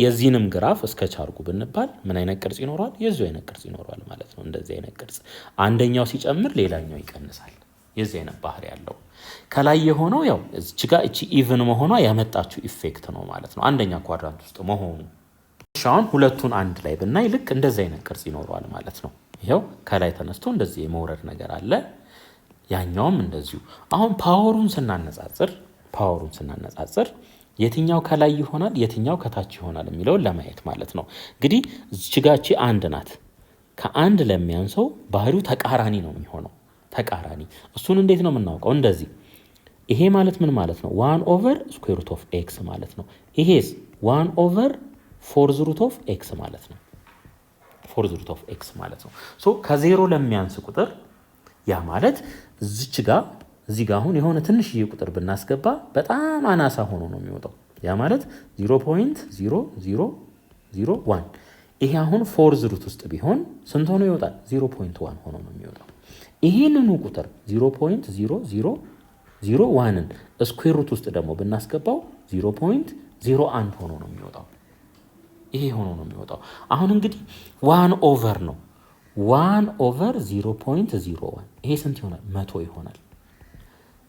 የዚህንም ግራፍ እስከች አድርጉ ብንባል ምን አይነት ቅርጽ ይኖረዋል? የዚህ አይነት ቅርጽ ይኖረዋል ማለት ነው። እንደዚህ አይነት ቅርጽ አንደኛው ሲጨምር ሌላኛው ይቀንሳል። የዚህ አይነት ባህሪ ያለው ከላይ የሆነው ያው እዚህ ጋር እቺ ኢቭን መሆኗ ያመጣችው ኢፌክት ነው ማለት ነው። አንደኛ ኳድራንት ውስጥ መሆኑ። አሁን ሁለቱን አንድ ላይ ብናይ ልክ እንደዚህ አይነት ቅርጽ ይኖረዋል ማለት ነው። ይሄው ከላይ ተነስቶ እንደዚህ የመውረድ ነገር አለ። ያኛውም እንደዚሁ። አሁን ፓወሩን ስናነጻጽር የትኛው ከላይ ይሆናል የትኛው ከታች ይሆናል የሚለውን ለማየት ማለት ነው። እንግዲህ እዚችጋቺ አንድ ናት። ከአንድ ለሚያንሰው ባህሪው ተቃራኒ ነው የሚሆነው። ተቃራኒ እሱን እንዴት ነው የምናውቀው? እንደዚህ ይሄ ማለት ምን ማለት ነው? 1 ኦቨር ስኩዌር ሩት ኦፍ ኤክስ ማለት ነው። ይሄስ 1 ኦቨር ፎርዝ ሩት ኦፍ ኤክስ ማለት ነው። ፎርዝ ሩት ኦፍ ኤክስ ማለት ነው። ሶ ከዜሮ ለሚያንስ ቁጥር ያ ማለት እዚህ ጋር አሁን የሆነ ትንሽዬ ቁጥር ብናስገባ በጣም አናሳ ሆኖ ነው የሚወጣው። ያ ማለት 0.0001 ይሄ አሁን ፎርዝ ሩት ውስጥ ቢሆን ስንት ሆኖ ይወጣል? 0.1 ሆኖ ነው የሚወጣው። ይሄንኑ ቁጥር 0.0001ን ስኩዌር ሩት ውስጥ ደግሞ ብናስገባው 0.01 ሆኖ ነው የሚወጣው። ይሄ ሆኖ ነው የሚወጣው። አሁን እንግዲህ 1 ኦቨር ነው 1 ኦቨር 0.01 ይሄ ስንት ይሆናል? 100 ይሆናል።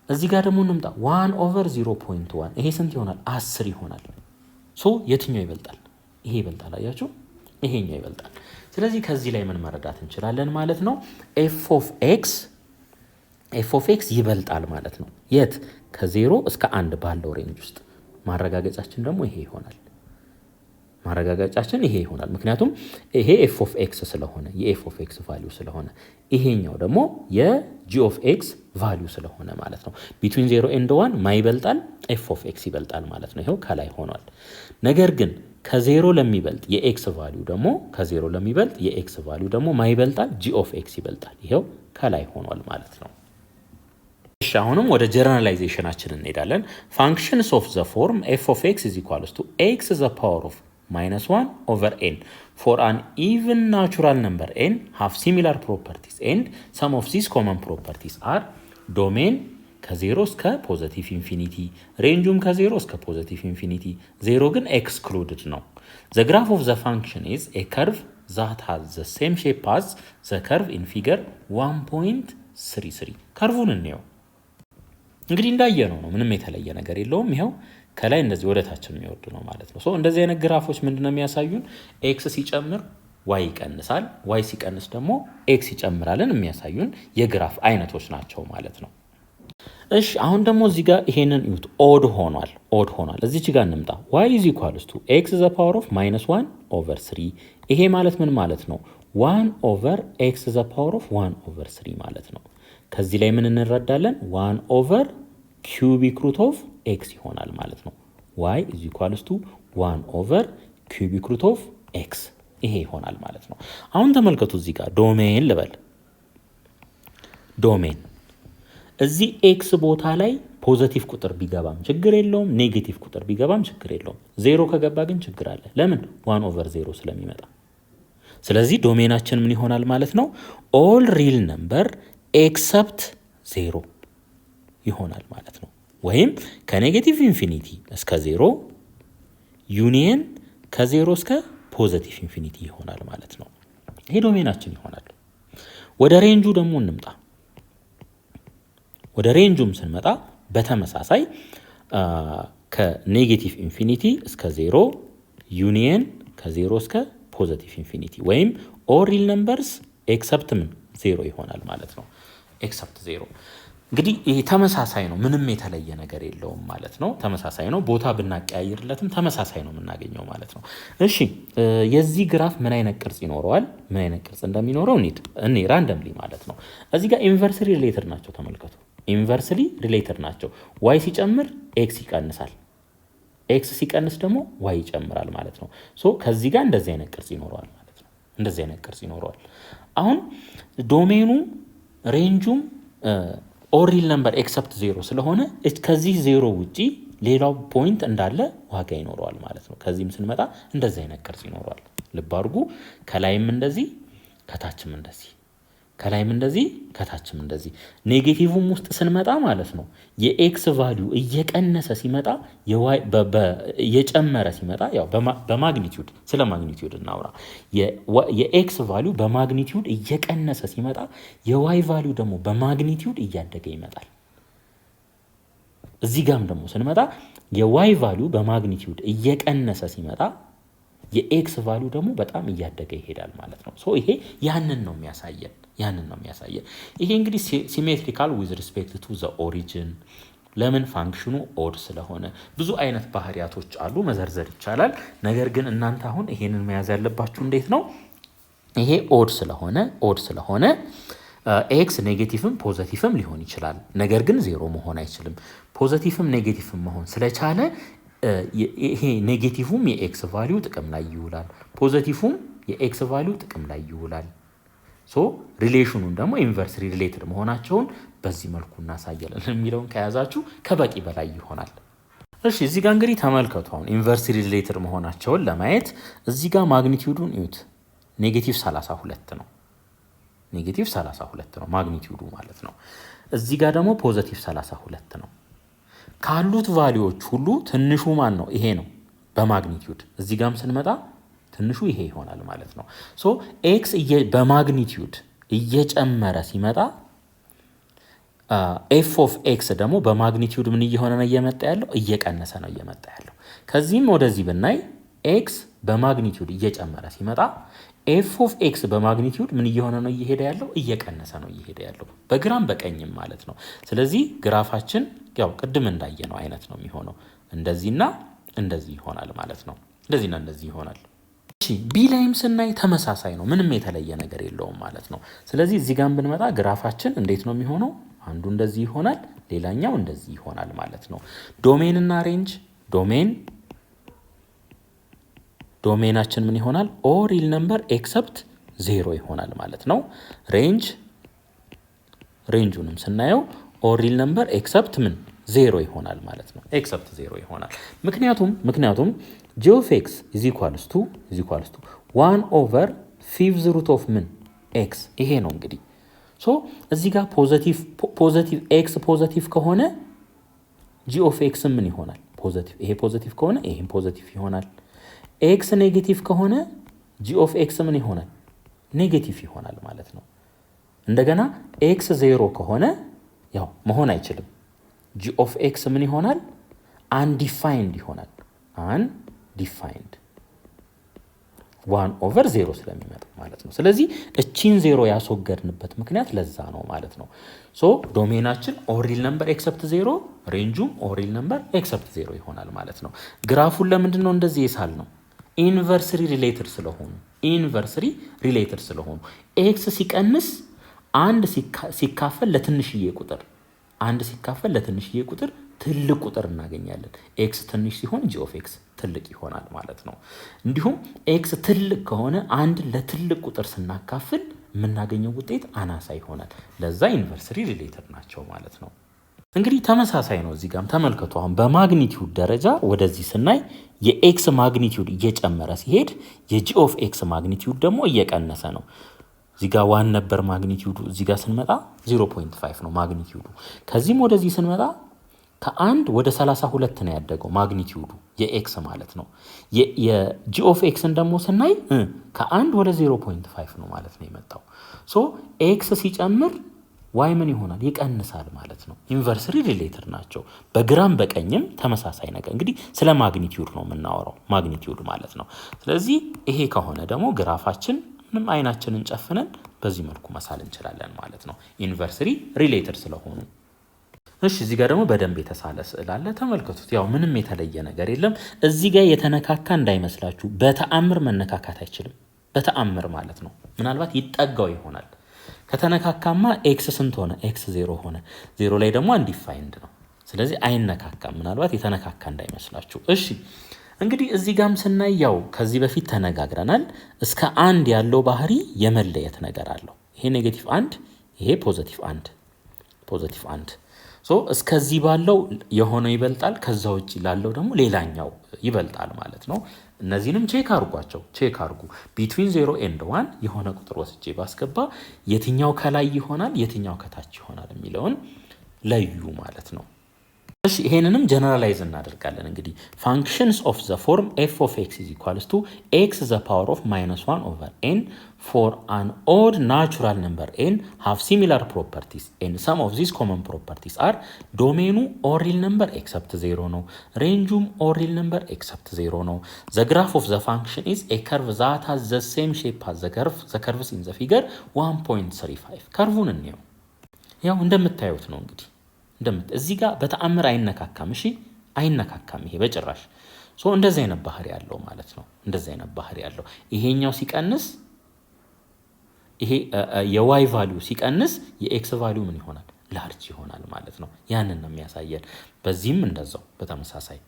እዚህ ጋር ደግሞ እንምጣ 1 ኦቨር 0.1 ይሄ ስንት ይሆናል? 10 ይሆናል። ሶ የትኛው ይበልጣል? ይሄ ይበልጣል። አያችሁ? ይሄኛው ይበልጣል። ስለዚህ ከዚህ ላይ ምን መረዳት እንችላለን ማለት ነው? ኤፍ ኦፍ ኤክስ ይበልጣል ማለት ነው። የት? ከ0 እስከ 1 ባለው ሬንጅ ውስጥ። ማረጋገጫችን ደግሞ ይሄ ይሆናል። ምክንያቱም ይሄ ኤፍ ኦፍ ኤክስ ስለሆነ የኤፍ ኦፍ ኤክስ ቫልዩ ስለሆነ ይሄኛው ደግሞ የጂ ኦፍ ኤክስ ቫልዩ ስለሆነ ማለት ነው። ቢትዊን 0 ኤንድ 1 ማ ይበልጣል? ኤፍ ኦፍ ኤክስ ይበልጣል ማለት ነው። ይሄው ከላይ ሆኗል። ነገር ግን ከ0 ለሚበልጥ የኤክስ ቫልዩ ደግሞ ማ ይበልጣል? ጂ ኦፍ ኤክስ ይበልጣል። ይሄው ከላይ ሆኗል ማለት ነው። እሺ አሁንም ወደ ጀነራላይዜሽናችን እንሄዳለን። ፋንክሽንስ ኦፍ ዘ ፎርም ኤፍ ኦፍ ኤክስ ኢዝ ኢኳልስ ቱ ኤክስ ዘ ፓወር ኦፍ -1 over n for an even natural number n have similar properties and some of these common properties are domain ከ0 እስከ ፖዘቲቭ ኢንፊኒቲ ሬንጁም ከ0 እስከ ፖዘቲቭ ኢንፊኒቲ 0 ግን ኤክስክሉድድ ነው። the graph of the function is a curve that has the same shape as the curve in figure 1.33 ከርቡን እንየው። እንግዲህ እንዳየነው ነው፣ ምንም የተለየ ነገር የለውም። ይሄው ከላይ እንደዚህ ወደ ታች የሚወርድ ነው ማለት ነው። እንደዚህ አይነት ግራፎች ምንድነው የሚያሳዩን? ኤክስ ሲጨምር ዋይ ይቀንሳል፣ ዋይ ሲቀንስ ደግሞ ኤክስ ይጨምራልን የሚያሳዩን የግራፍ አይነቶች ናቸው ማለት ነው። እሺ አሁን ደግሞ እዚህ ጋር ይሄንን እዩት፣ ኦድ ሆኗል። እዚች ጋር እንምጣ። y is equals to x the power of -1 over 3 ይሄ ማለት ምን ማለት ነው? 1 over x the power of 1 over 3 ማለት ነው። ከዚህ ላይ ምን እንረዳለን? 1 over cubic root of x ይሆናል ማለት ነው። y is equals to 1 over cubic root of x ይሄ ይሆናል ማለት ነው። አሁን ተመልከቱ እዚህ ጋር ዶሜን ልበል። ዶሜን እዚህ x ቦታ ላይ ፖዚቲቭ ቁጥር ቢገባም ችግር የለውም፣ ኔጌቲቭ ቁጥር ቢገባም ችግር የለውም። 0 ከገባ ግን ችግር አለ። ለምን? 1 over 0 ስለሚመጣ። ስለዚህ ዶሜናችን ምን ይሆናል ማለት ነው? all real number except 0 ይሆናል ማለት ነው። ወይም ከኔጌቲቭ ኢንፊኒቲ እስከ 0 ዩኒየን ከ0 እስከ ፖዚቲቭ ኢንፊኒቲ ይሆናል ማለት ነው። ይሄ ዶሜናችን ይሆናል። ወደ ሬንጁ ደግሞ እንምጣ። ወደ ሬንጁም ስንመጣ በተመሳሳይ ከኔጌቲቭ ኢንፊኒቲ እስከ 0 ዩኒየን ከ0 እስከ ፖዚቲቭ ኢንፊኒቲ ወይም ኦል ሪል ነምበርስ ኤክሰፕት 0 ይሆናል ማለት ነው። ኤክሰፕት 0 እንግዲህ ይሄ ተመሳሳይ ነው፣ ምንም የተለየ ነገር የለውም ማለት ነው። ተመሳሳይ ነው፣ ቦታ ብናቀያይርለትም ተመሳሳይ ነው የምናገኘው ማለት ነው። እሺ የዚህ ግራፍ ምን አይነት ቅርጽ ይኖረዋል? ምን አይነት ቅርጽ እንደሚኖረው እኔ ራንደምሊ ማለት ነው። እዚህ ጋር ኢንቨርስሊ ሪሌትድ ናቸው። ተመልከቱ፣ ኢንቨርስሊ ሪሌትድ ናቸው። ዋይ ሲጨምር ኤክስ ይቀንሳል፣ ኤክስ ሲቀንስ ደግሞ ዋይ ይጨምራል ማለት ነው። ከዚህ ጋር እንደዚህ አይነት ቅርጽ ይኖረዋል ማለት ነው። እንደዚህ አይነት ቅርጽ ይኖረዋል። አሁን ዶሜኑ ሬንጁም ኦል ሪል ነምበር ኤክሰፕት 0 ስለሆነ ከዚህ 0 ውጪ ሌላው ፖይንት እንዳለ ዋጋ ይኖረዋል ማለት ነው። ከዚህም ስንመጣ እንደዚህ አይነት ቅርጽ ይኖረዋል። ልብ አድርጉ። ከላይም እንደዚህ ከታችም እንደዚህ፣ ከላይም እንደዚህ ከታችም እንደዚህ። ኔጌቲቭም ውስጥ ስንመጣ ማለት ነው የኤክስ ቫልዩ እየቀነሰ ሲመጣ እየጨመረ ሲመጣ፣ ያው በማግኒቲዩድ ስለ ማግኒቲዩድ እናውራ። የኤክስ ቫልዩ በማግኒቲዩድ እየቀነሰ ሲመጣ የዋይ ቫልዩ ደግሞ በማግኒቲዩድ እያደገ ይመጣል። እዚህ ጋም ደግሞ ስንመጣ የዋይ ቫልዩ በማግኒቲዩድ እየቀነሰ ሲመጣ የኤክስ ቫልዩ ደግሞ በጣም እያደገ ይሄዳል ማለት ነው። ይሄ ያንን ነው የሚያሳየን። ይሄ እንግዲህ ሲሜትሪካል ዊዝ ሪስፔክት ቱ ዘ ኦሪጂን ለምን? ፋንክሽኑ ኦድ ስለሆነ። ብዙ አይነት ባህሪያቶች አሉ፣ መዘርዘር ይቻላል። ነገር ግን እናንተ አሁን ይሄንን መያዝ ያለባችሁ እንዴት ነው? ይሄ ኦድ ስለሆነ ኤክስ ኔጌቲቭም ፖዘቲቭም ሊሆን ይችላል። ነገር ግን ዜሮ መሆን አይችልም። ፖዘቲቭም ኔጌቲቭም መሆን ስለቻለ ይሄ ኔጌቲቭም የኤክስ ቫሊዩ ጥቅም ላይ ይውላል፣ ፖዘቲቭም የኤክስ ቫሊዩ ጥቅም ላይ ይውላል። ሶ ሪሌሽኑን ደግሞ ኢንቨርስሊ ሪሌትድ መሆናቸውን በዚህ መልኩ እናሳያለን የሚለውን ከያዛችሁ ከበቂ በላይ ይሆናል። እሺ እዚህ ጋር እንግዲህ ተመልከቱ። አሁን ኢንቨርስሊ ሪሌትድ መሆናቸውን ለማየት እዚህ ጋር ማግኒቲዩዱን እዩት። ኔጌቲቭ 32 ነው። ኔጌቲቭ 32 ነው ማግኒቲዩዱ ማለት ነው። እዚህ ጋር ደግሞ ፖዘቲቭ 32 ነው። ካሉት ቫሊዎች ሁሉ ትንሹ ማን ነው? ይሄ ነው በማግኒቲዩድ። እዚህ ጋርም ስንመጣ ትንሹ ይሄ ይሆናል ማለት ነው። ሶ ኤክስ በማግኒቲዩድ እየጨመረ ሲመጣ ኤፍ ኦፍ ኤክስ ደግሞ በማግኒቲዩድ ምን እየሆነ ነው እየመጣ ያለው? እየቀነሰ ነው እየመጣ ያለው። ከዚህም ወደዚህ ብናይ ኤክስ በማግኒቲዩድ እየጨመረ ሲመጣ ኤፍ ኦፍ ኤክስ በማግኒቲዩድ ምን እየሆነ ነው እየሄደ ያለው? እየቀነሰ ነው እየሄደ ያለው፣ በግራም በቀኝም ማለት ነው። ስለዚህ ግራፋችን ያው ቅድም እንዳየነው አይነት ነው የሚሆነው። እንደዚህና እንደዚህ ይሆናል ማለት ነው። እንደዚህና እንደዚህ ይሆናል። እሺ ቢ ላይም ስናይ ተመሳሳይ ነው፣ ምንም የተለየ ነገር የለውም ማለት ነው። ስለዚህ እዚህ ጋር ብንመጣ ግራፋችን እንዴት ነው የሚሆነው? አንዱ እንደዚህ ይሆናል፣ ሌላኛው እንደዚህ ይሆናል ማለት ነው። ዶሜን እና ሬንጅ ዶሜናችን ምን ይሆናል? ኦል ሪል ነምበር ኤክሰፕት 0 ይሆናል ማለት ነው። ሬንጁንም ስናየው ኦል ሪል ነምበር ኤክሰፕት ምን 0 ይሆናል ማለት ነው። ኤክሰፕት 0 ይሆናል። ምክንያቱም ጂ ኦፍ ኤክስ ኢዝ ኢኳልስ ቱ 1 ፊፍዝ ሩት ኦፍ ምን ኤክስ ይሄ ነው እንግዲህ። ሶ እዚህ ጋር ፖዘቲቭ ኤክስ ፖዘቲቭ ከሆነ ጂ ኦፍ ኤክስ ምን ይሆናል? ፖዘቲቭ። ይሄ ፖዘቲቭ ከሆነ ይሄም ፖዘቲቭ ይሆናል። ኤክስ ኔጌቲቭ ከሆነ ጂ ኦፍ ኤክስ ምን ይሆናል? ኔጌቲቭ ይሆናል ማለት ነው። እንደገና ኤክስ 0 ከሆነ ያው መሆን አይችልም። ጂ ኦፍ ኤክስ ምን ይሆናል? አንዲፋይንድ ይሆናል። አንዲፋይንድ 1/0 ስለሚመጣ ማለት ነው። ስለዚህ እቺን 0 ያስወገድንበት ምክንያት ለዛ ነው ማለት ነው። ሶ ዶሜናችን ኦል ሪል ነምበር ኤክሰፕት 0፣ ሬንጁም ኦል ሪል ነምበር ኤክሰፕት 0 ይሆናል ማለት ነው። ግራፉን ለምንድን ነው እንደዚህ የሳል ነው? ኢንቨርስሊ ሪሌትድ ስለሆኑ ኤክስ ሲቀንስ አንድ ሲካፈል ለትንሽዬ ቁጥር ትልቅ ቁጥር እናገኛለን። ኤክስ ትንሽ ሲሆን ጂ ኦፍ ኤክስ ትልቅ ይሆናል ማለት ነው። እንዲሁም ኤክስ ትልቅ ከሆነ አንድ ለትልቅ ቁጥር ስናካፍል የምናገኘው ውጤት አናሳ ይሆናል። ለዛ ኢንቨርስሊ ሪሌትድ ናቸው ማለት ነው። እንግዲህ ተመሳሳይ ነው። እዚህ ጋርም ተመልከቱ። አሁን በማግኒቲዩድ ደረጃ ወደዚህ ስናይ የኤክስ ማግኒቲዩድ እየጨመረ ሲሄድ የጂ ኦፍ ኤክስ ማግኒቲዩድ ደግሞ እየቀነሰ ነው። እዚህ ጋር 1 ነበር ማግኒቲዩዱ፣ እዚህ ጋር ስንመጣ 0.5 ነው ማግኒቲዩዱ። ከዚህም ወደዚህ ስንመጣ ከ1 ወደ 32 ነው ያደገው ማግኒቲዩዱ የኤክስ ማለት ነው። የጂ ኦፍ ኤክስን ደግሞ ስናይ ከ1 ወደ 0.5 ነው ማለት ነው የመጣው። ሶ ኤክስ ሲጨምር ዋይ ምን ይሆናል? ይቀንሳል ማለት ነው። ኢንቨርስሊ ሪሌትድ ናቸው። በግራም በቀኝም ተመሳሳይ ነገር። እንግዲህ ስለ ማግኒቲዩድ ነው የምናወራው፣ ማግኒቲዩድ ማለት ነው። ስለዚህ ይሄ ከሆነ ደግሞ ግራፋችን ምንም አይናችንን ጨፍነን በዚህ መልኩ መሳል እንችላለን ማለት ነው፣ ኢንቨርስሊ ሪሌትድ ስለሆኑ። እሺ እዚህ ጋር ደግሞ በደንብ የተሳለ ስዕል አለ፣ ተመልከቱት። ያው ምንም የተለየ ነገር የለም። እዚህ ጋር የተነካካ እንዳይመስላችሁ፣ በተአምር መነካካት አይችልም። በተአምር ማለት ነው። ምናልባት ይጠጋው ይሆናል። ከተነካካማ ኤክስ ስንት ሆነ? ኤክስ 0 ሆነ። 0 ላይ ደግሞ አንዲፋይንድ ነው። ስለዚህ አይነካካም። ምናልባት የተነካካ እንዳይመስላችሁ። እሺ እንግዲህ እዚህ ጋም ስናይ ያው ከዚህ በፊት ተነጋግረናል። እስከ 1 ያለው ባህሪ የመለየት ነገር አለው። ይሄ ኔጌቲቭ 1፣ ይሄ ፖዘቲቭ 1። ሶ እስከዚህ ባለው የሆነው ይበልጣል፣ ከዛ ውጪ ላለው ደግሞ ሌላኛው ይበልጣል ማለት ነው። እነዚህንም ቼክ አርጉ። ቢትዊን 0 and 1 የሆነ ቁጥር ወስጄ ባስገባ የትኛው ከላይ ይሆናል የትኛው ከታች ይሆናል የሚለውን ለዩ ማለት ነው። እሺ ይሄንንም ጀነራላይዝ እናደርጋለን። እንግዲህ functions of the form f of x is equals to x the power of -1/n for an odd natural number n have similar properties and some of these common properties are ዶሜኑ ኦል ሪል ነምበር ኤክሰፕት 0 ነው። ሬንጁም ኦል ሪል ነምበር ኤክሰፕት 0 ነው። the graph of the function is a curve that has the same shape as the curves in the figure 1.35 ከርቡን እንየው። ያው እንደምታዩት ነው እንግዲህ እዚህ ጋር በተአምር አይነካካም። እሺ አይነካካም ይሄ በጭራሽ። እንደዚህ አይነት ባህሪ ያለው ማለት ነው። እንደዚህ አይነት ባህሪ ያለው ይሄኛው ሲቀንስ ይሄ የዋይ ቫልዩ ሲቀንስ የኤክስ ቫልዩ ምን ይሆናል? ላርጅ ይሆናል ማለት ነው። ያንን ነው የሚያሳየን። በዚህም እንደዛው በተመሳሳይ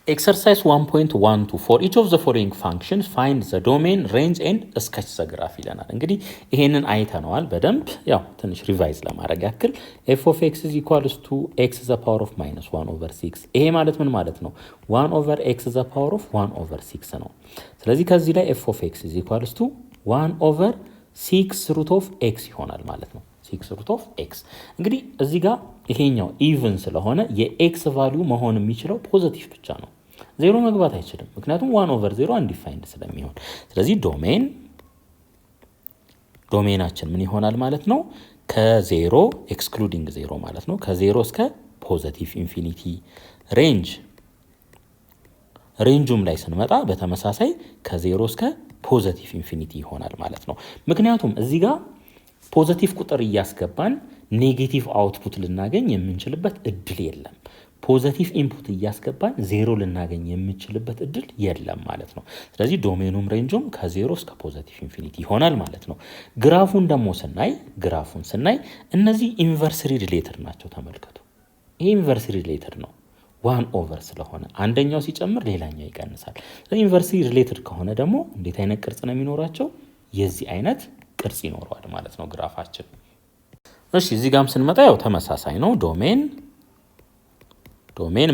ኤክሰርሳይዝ 1.12 for each of the following functions find the domain range and sketch the graph ይለናል። እንግዲህ ይሄንን አይተነዋል በደንብ ያው ትንሽ ሪቫይዝ ለማድረግ ያክል f of x is equals to x to the power of minus 1 over 6 ይሄ ማለት ምን ማለት ነው? 1 over x to the power of 1 over 6 ነው። ስለዚህ ከዚህ ላይ f of x is equals to 1 over 6 root of x ይሆናል ማለት ነው። 6 root of x እንግዲህ እዚህ ጋር ይሄኛው ኢቭን ስለሆነ የኤክስ ቫልዩ መሆን የሚችለው ፖዚቲቭ ብቻ ነው። ዜሮ መግባት አይችልም፣ ምክንያቱም 1 over 0 አንዲፋይንድ ስለሚሆን። ስለዚህ ዶሜናችን ምን ይሆናል ማለት ነው? ከዜሮ ኤክስክሉዲንግ ዜሮ ማለት ነው። ከዜሮ እስከ ፖዚቲቭ ኢንፊኒቲ ሬንጁም ላይ ስንመጣ በተመሳሳይ ከዜሮ እስከ ፖዚቲቭ ኢንፊኒቲ ይሆናል ማለት ነው። ምክንያቱም እዚህ ጋር ፖዚቲቭ ቁጥር እያስገባን ኔጌቲቭ አውትፑት ልናገኝ የምንችልበት እድል የለም። ፖዚቲቭ ኢንፑት እያስገባን ዜሮ ልናገኝ የምንችልበት እድል የለም ማለት ነው። ስለዚህ ዶሜኑም ሬንጁም ከዜሮ እስከ ፖዚቲቭ ኢንፊኒቲ ይሆናል ማለት ነው። ግራፉን ስናይ እነዚህ ኢንቨርስሊ ሪሌትድ ናቸው። ተመልከቱ፣ ይሄ ኢንቨርስሊ ሪሌትድ ነው። 1 ኦቨር ስለሆነ አንደኛው ሲጨምር ሌላኛው ይቀንሳል። ስለዚህ ኢንቨርስሊ ሪሌትድ ከሆነ ደግሞ እንዴት አይነት ቅርጽ ነው የሚኖራቸው? የዚህ አይነት ቅርጽ ይኖረዋል ማለት ነው ግራፋችን። እሺ እዚህ ጋርም ስንመጣ ያው ተመሳሳይ ነው። ዶሜን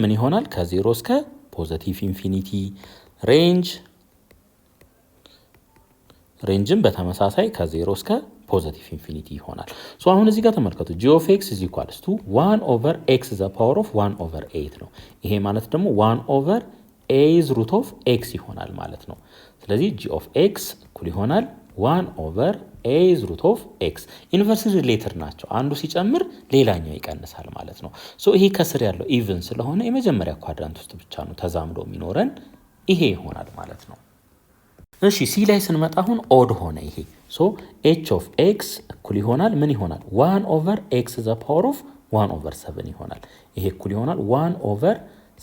ምን ይሆናል? ከዜሮ እስከ ፖዚቲቭ ኢንፊኒቲ ሬንጅም በተመሳሳይ ከዜሮ እስከ ፖዚቲቭ ኢንፊኒቲ ይሆናል። አሁን እዚህ ጋር ተመልከቱ g of x is equals to 1 over x the power of 1 over 8 ነው። ይሄ ማለት ደግሞ 1 over a is root of x ይሆናል ማለት ነው። ስለዚህ g of x እኩል ይሆናል 1 over a is root of x ኢንቨርስሊ ሪሌትድ ናቸው። አንዱ ሲጨምር ሌላኛው ይቀንሳል ማለት ነው። ይሄ ከስር ያለው ኢቭን ስለሆነ የመጀመሪያ ኳድራንት ውስጥ ብቻ ነው ተዛምዶ የሚኖረን ይሄ ይሆናል ማለት ነው። እሺ ሲ ላይ ስንመጣ አሁን ኦድ ሆነ ይሄ h of x እኩል ይሆናል ምን ይሆናል? 1 over x the power of 1 over 7 ይሆናል። ይሄ እኩል ይሆናል 1 over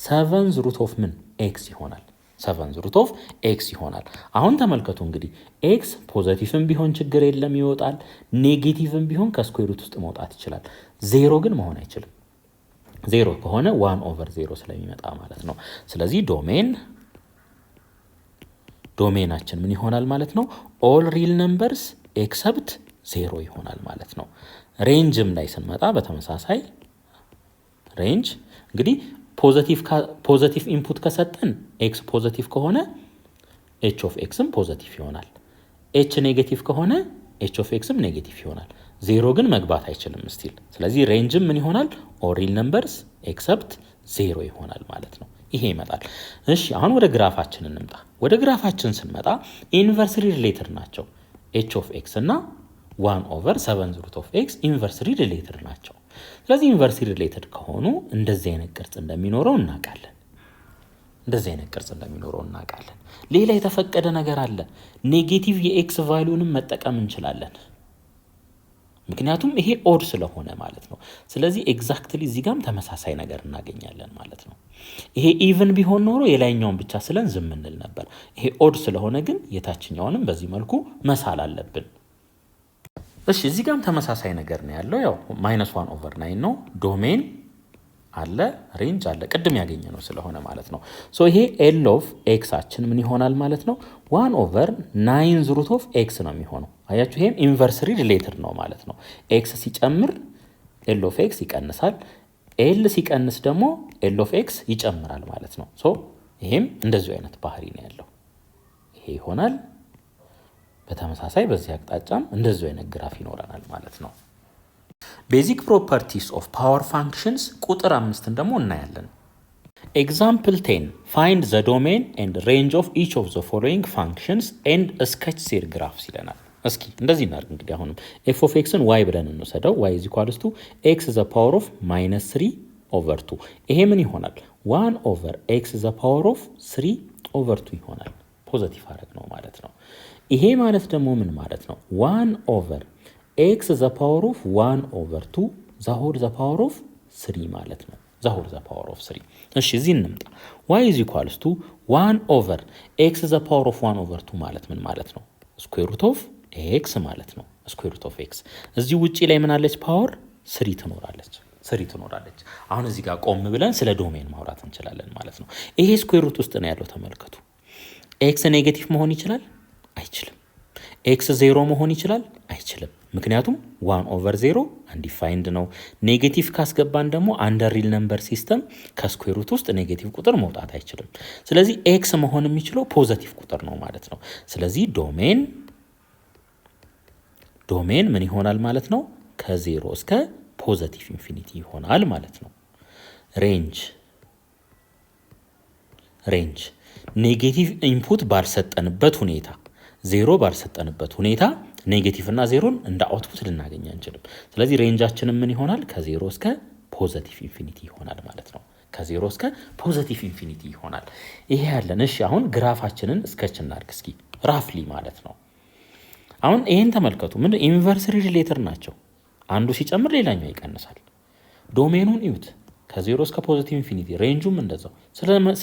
7 root of ምን x ይሆናል። 7 root of x ይሆናል። አሁን ተመልከቱ እንግዲህ x ፖዚቲቭም ቢሆን ችግር የለም ይወጣል፣ ኔጌቲቭም ቢሆን ከስኩዌር ሩት ውስጥ መውጣት ይችላል። ዜሮ ግን መሆን አይችልም። ዜሮ ከሆነ 1 over 0 ስለሚመጣ ማለት ነው። ስለዚህ ዶሜናችን ምን ይሆናል ማለት ነው? ኦል ሪል ነምበርስ ኤክሰፕት 0 ይሆናል ማለት ነው። ሬንጅም ላይ ስንመጣ በተመሳሳይ ሬንጅ እንግዲህ ፖዚቲቭ ኢንፑት ከሰጠን ኤክስ ፖዚቲቭ ከሆነ ኤች ኦፍ ኤክስም ፖዚቲቭ ይሆናል። ኤች ኔጌቲቭ ከሆነ ኤች ኦፍ ኤክስም ኔጌቲቭ ይሆናል። ዜሮ ግን መግባት አይችልም ስቲል። ስለዚህ ሬንጅም ምን ይሆናል? ኦል ሪል ነምበርስ ኤክሰፕት 0 ይሆናል ማለት ነው። ይሄ ይመጣል። እሺ አሁን ወደ ግራፋችን እንምጣ። ወደ ግራፋችን ስንመጣ ኢንቨርስሊ ሪሌትድ ናቸው። ኤች ኦፍ ኤክስ እና 1 ኦቨር 7 ሩት ኦፍ ኤክስ ኢንቨርስሊ ሪሌትድ ናቸው። ስለዚህ ኢንቨርስሊ ሪሌትድ ከሆኑ እንደዚህ አይነት ቅርጽ እንደሚኖረው እናውቃለን። ሌላ የተፈቀደ ነገር አለ። ኔጌቲቭ የኤክስ ቫልዩንም መጠቀም እንችላለን። ምክንያቱም ይሄ ኦድ ስለሆነ ማለት ነው። ስለዚህ ኤግዛክትሊ እዚህ ጋርም ተመሳሳይ ነገር እናገኛለን ማለት ነው። ይሄ ኢቭን ቢሆን ኖሮ የላይኛውን ብቻ ስለን ዝም እንል ነበር። ይሄ ኦድ ስለሆነ ግን የታችኛውንም በዚህ መልኩ መሳል አለብን። እሺ እዚህ ጋርም ተመሳሳይ ነገር ነው ያለው። ያው -1 over 9 ነው። ዶሜን አለ፣ ሬንጅ አለ፣ ቅድም ያገኘ ነው ስለሆነ ማለት ነው። ይሄ ኤል ኦፍ ኤክሳችን ምን ይሆናል ማለት ነው? 1 over 9 ሩት ኦፍ ኤክስ ነው የሚሆነው። አያችሁ፣ ይሄም ኢንቨርስሊ ሪሌትድ ነው ማለት ነው። ኤክስ ሲጨምር ኤል ኦፍ ኤክስ ይቀንሳል፣ ኤል ሲቀንስ ደግሞ ኤል ኦፍ ኤክስ ይጨምራል ማለት ነው። ይሄም እንደዚሁ አይነት ባህሪ ነው ያለው። ይሄ ይሆናል። በተመሳሳይ በዚህ አቅጣጫም እንደዚሁ አይነት ግራፍ ይኖረናል ማለት ነው። ቤዚክ ፕሮፐርቲስ ኦፍ ፓወር ፋንክሽንስ ቁጥር 5 ደግሞ እናያለን። ኤግዛምፕል 10 ፋይንድ ዘ ዶሜን ኤንድ ሬንጅ ኦፍ ኢች ኦፍ ዘ ፎሎዊንግ ፋንክሽንስ ኤንድ ስኬች ዜር ግራፍስ ይለናል። እስኪ እንደዚህ እናድርግ። እንግዲህ አሁንም ኤፍ ኦፍ ኤክስን ዋይ ብለን እንወሰደው። ዋይ ኢዝ ኢኳልስ ቱ ኤክስ ዘ ፓወር ኦፍ -3 ኦቨር 2። ይሄ ምን ይሆናል? 1 ኦቨር ኤክስ ዘ ፓወር ኦፍ 3 ኦቨር 2 ይሆናል። ፖዚቲቭ አረግ ነው ማለት ነው። ይሄ ማለት ደግሞ ምን ማለት ነው? 1 ኦቨር ኤክስ ዘ ፓወር ኦፍ 1 ኦቨር 2 ዘ ሆል ዘ ፓወር ኦፍ 3 ማለት ነው። ዘ ሆል ዘ ፓወር ኦፍ 3። እሺ እዚህ እንምጣ። y is equals to 1 over x ዘ ፓወር ኦፍ 1 over 2 ማለት ምን ማለት ነው? ስኩዌር ሩት ኦፍ ኤክስ ማለት ነው። ስኩዌር ሩት ኦፍ ኤክስ እዚህ ውጪ ላይ ምን አለች? ፓወር 3 ትኖራለች። አሁን እዚህ ጋር ቆም ብለን ስለ ዶሜን ማውራት እንችላለን ማለት ነው። ይሄ ስኩዌር ሩት ውስጥ ነው ያለው ተመልከቱ። ኤክስ ኔጌቲቭ መሆን ይችላል? አይችልም። ኤክስ 0 መሆን ይችላል? አይችልም። ምክንያቱም 1 over 0 አንዲፋይንድ ነው። ኔጌቲቭ ካስገባን ደግሞ አንደር ሪል ነምበር ሲስተም ከስኩዌር ሩት ውስጥ ኔጌቲቭ ቁጥር መውጣት አይችልም። ስለዚህ ኤክስ መሆን የሚችለው ፖዘቲቭ ቁጥር ነው ማለት ነው። ስለዚህ ዶሜን ምን ይሆናል ማለት ነው? ከ0 እስከ ፖዘቲቭ ኢንፊኒቲ ይሆናል ማለት ነው። ሬንጅ ኔጌቲቭ ኢንፑት ባልሰጠንበት ሁኔታ 0 ባልሰጠንበት ሁኔታ ኔጌቲቭ እና 0ን እንደ አውትፑት ልናገኝ አንችልም። ስለዚህ ሬንጃችንን ምን ይሆናል? ከ0 እስከ ፖዘቲቭ ኢንፊኒቲ ይሆናል ማለት ነው። ከ0 እስከ ፖዘቲቭ ኢንፊኒቲ ይሆናል። ይሄ ያለን። እሺ አሁን ግራፋችንን እስከች እናድርግ እስኪ ራፍሊ ማለት ነው። አሁን ይሄን ተመልከቱ። ምን ኢንቨርስሊ ሪሌትድ ናቸው። አንዱ ሲጨምር ሌላኛው ይቀንሳል። ዶሜኑን እዩት። ከ0 እስከ ፖዚቲቭ ኢንፊኒቲ ሬንጁም እንደዛው።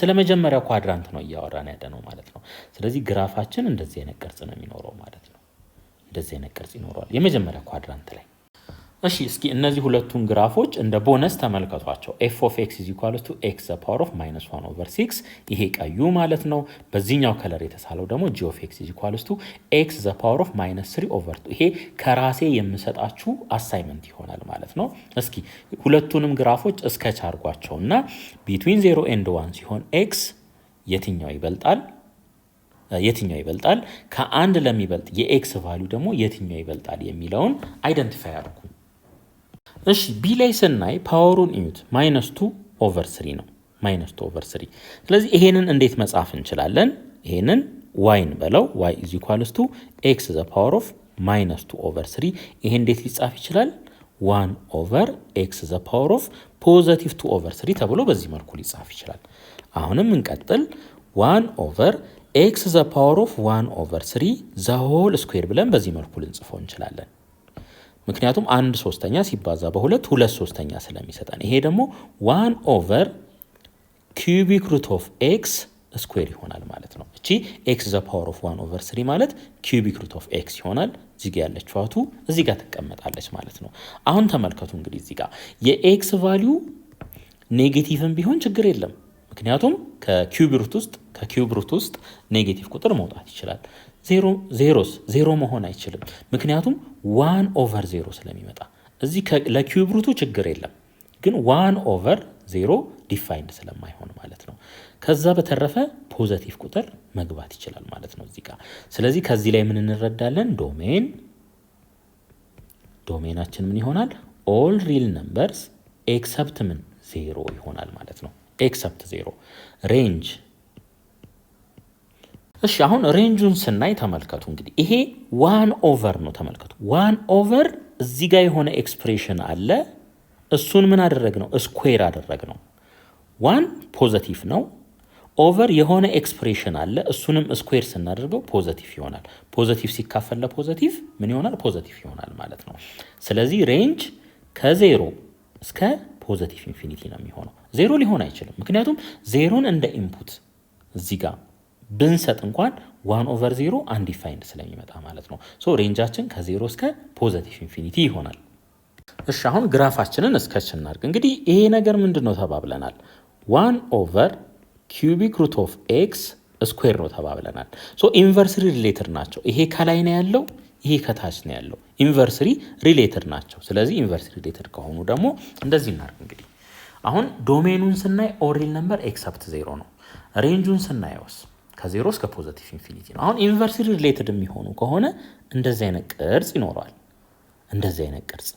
ስለ መጀመሪያው ኳድራንት ነው እያወራን ያለ ነው ማለት ነው። ስለዚህ ግራፋችን እንደዚህ አይነት ቅርጽ ነው የሚኖረው ማለት ነው። እንደዚህ አይነት ቅርጽ ይኖረዋል የመጀመሪያ ኳድራንት ላይ። እሺ እስኪ እነዚህ ሁለቱን ግራፎች እንደ ቦነስ ተመልከቷቸው። f of x is equal to x the power of minus 1 over 6 ይሄ ቀዩ ማለት ነው። በዚህኛው ከለር የተሳለው ደግሞ g of x is equal to x the power of minus 3 over 2 ይሄ ከራሴ የምሰጣችሁ አሳይመንት ይሆናል ማለት ነው። እስኪ ሁለቱንም ግራፎች እስከች አድርጓቸውና between 0 and 1 ሲሆን x የትኛው ይበልጣል ከአንድ ለሚበልጥ የኤክስ ቫልዩ ደግሞ የትኛው ይበልጣል የሚለውን አይደንቲፋይ አድርጉ። እሺ ቢ ላይ ስናይ ፓወሩን እዩት። -2 over 3 ነው። -2 over 3። ስለዚህ ይሄንን እንዴት መጻፍ እንችላለን? ይሄንን ዋይን በለው y is equals to x the power of -2 over 3 ይሄ እንዴት ሊጻፍ ይችላል? 1 over x the power of positive 2 over 3 ተብሎ በዚህ መልኩ ሊጻፍ ይችላል። አሁንም እንቀጥል። 1 over x the power of 1 over 3 the whole square ብለን በዚህ መልኩ ልንጽፈው እንችላለን። ምክንያቱም 1/3 ሲባዛ በ2 2/3 ስለሚሰጠን ይሄ ደግሞ 1 over cubic root of x ስኩዌር ይሆናል ማለት ነው። እቺ x the power of 1 over 3 ማለት cubic root of x ይሆናል። እዚህ ጋር ያለችው አቱ እዚህ ጋር ትቀመጣለች ማለት ነው። አሁን ተመልከቱ እንግዲህ እዚህ ጋር የx ቫልዩ ኔጌቲቭም ቢሆን ችግር የለም። ምክንያቱም ከኪዩብ ሩት ውስጥ ኔጌቲቭ ቁጥር መውጣት ይችላል። ዜሮ መሆን አይችልም። ምክንያቱም 1 over 0 ስለሚመጣ እዚህ ለኪዩብ ሩቱ ችግር የለም። ግን 1 over 0 ዲፋይንድ ስለማይሆን ማለት ነው። ከዛ በተረፈ ፖዘቲቭ ቁጥር መግባት ይችላል ማለት ነው እዚህ ጋር። ስለዚህ ከዚህ ላይ ምን እንረዳለን? ዶሜናችን ምን ይሆናል? ኦል ሪል ነምበርስ ኤክሰፕት ምን 0 ይሆናል ማለት ነው። ኤክሰፕት 0 ሬንጅ። እሺ አሁን ሬንጁን ስናይ ተመልከቱ እንግዲህ ይሄ 1 over ነው። ተመልከቱ 1 over እዚህ ጋር የሆነ ኤክስፕሬሽን አለ። እሱን ምን አደረግነው? ስኩዌር አደረግነው። 1 ፖዘቲቭ ነው። ኦቨር የሆነ ኤክስፕሬሽን አለ። እሱንም ስኩዌር ስናደርገው ፖዘቲቭ ይሆናል። ፖዘቲቭ ሲካፈል ለፖዘቲቭ ምን ይሆናል? ፖዘቲቭ ይሆናል ማለት ነው። ስለዚህ ሬንጅ ከ0 እስከ ፖዘቲቭ ኢንፊኒቲ ነው የሚሆነው። 0 ሊሆን አይችልም። ምክንያቱም 0ን እንደ ኢንፑት እዚህ ጋር ብንሰጥ እንኳን 1 over 0 አንዲፋይንድ ስለሚመጣ ማለት ነው። ሶ ሬንጃችን ከ0 እስከ ፖዘቲቭ ኢንፊኒቲ ይሆናል። እሺ አሁን ግራፋችንን እስከች እናድርግ። እንግዲህ ይሄ ነገር ምንድነው ተባብለናል? 1 over cubic root of x ስኩዌር ነው ተባብለናል። ሶ ኢንቨርስሊ ሪሌትድ ናቸው። ይሄ ከላይ ነው ያለው፣ ይሄ ከታች ነው ያለው። ኢንቨርስሊ ሪሌትድ ናቸው። ስለዚህ ኢንቨርስሊ ሪሌትድ ከሆኑ ደግሞ እንደዚህ እናድርግ። እንግዲህ አሁን ዶሜኑን ስናይ ኦል ሪል ነምበር ኤክሰፕት 0 ነው። ሬንጁን ስናየውስ ከ0 እስከ ፖዘቲቭ ኢንፊኒቲ ነው። አሁን ኢንቨርስሊ ሪሌትድ የሚሆኑ ከሆነ እንደዚህ አይነት ቅርጽ ይኖረዋል። እንደዚህ አይነት ቅርጽ።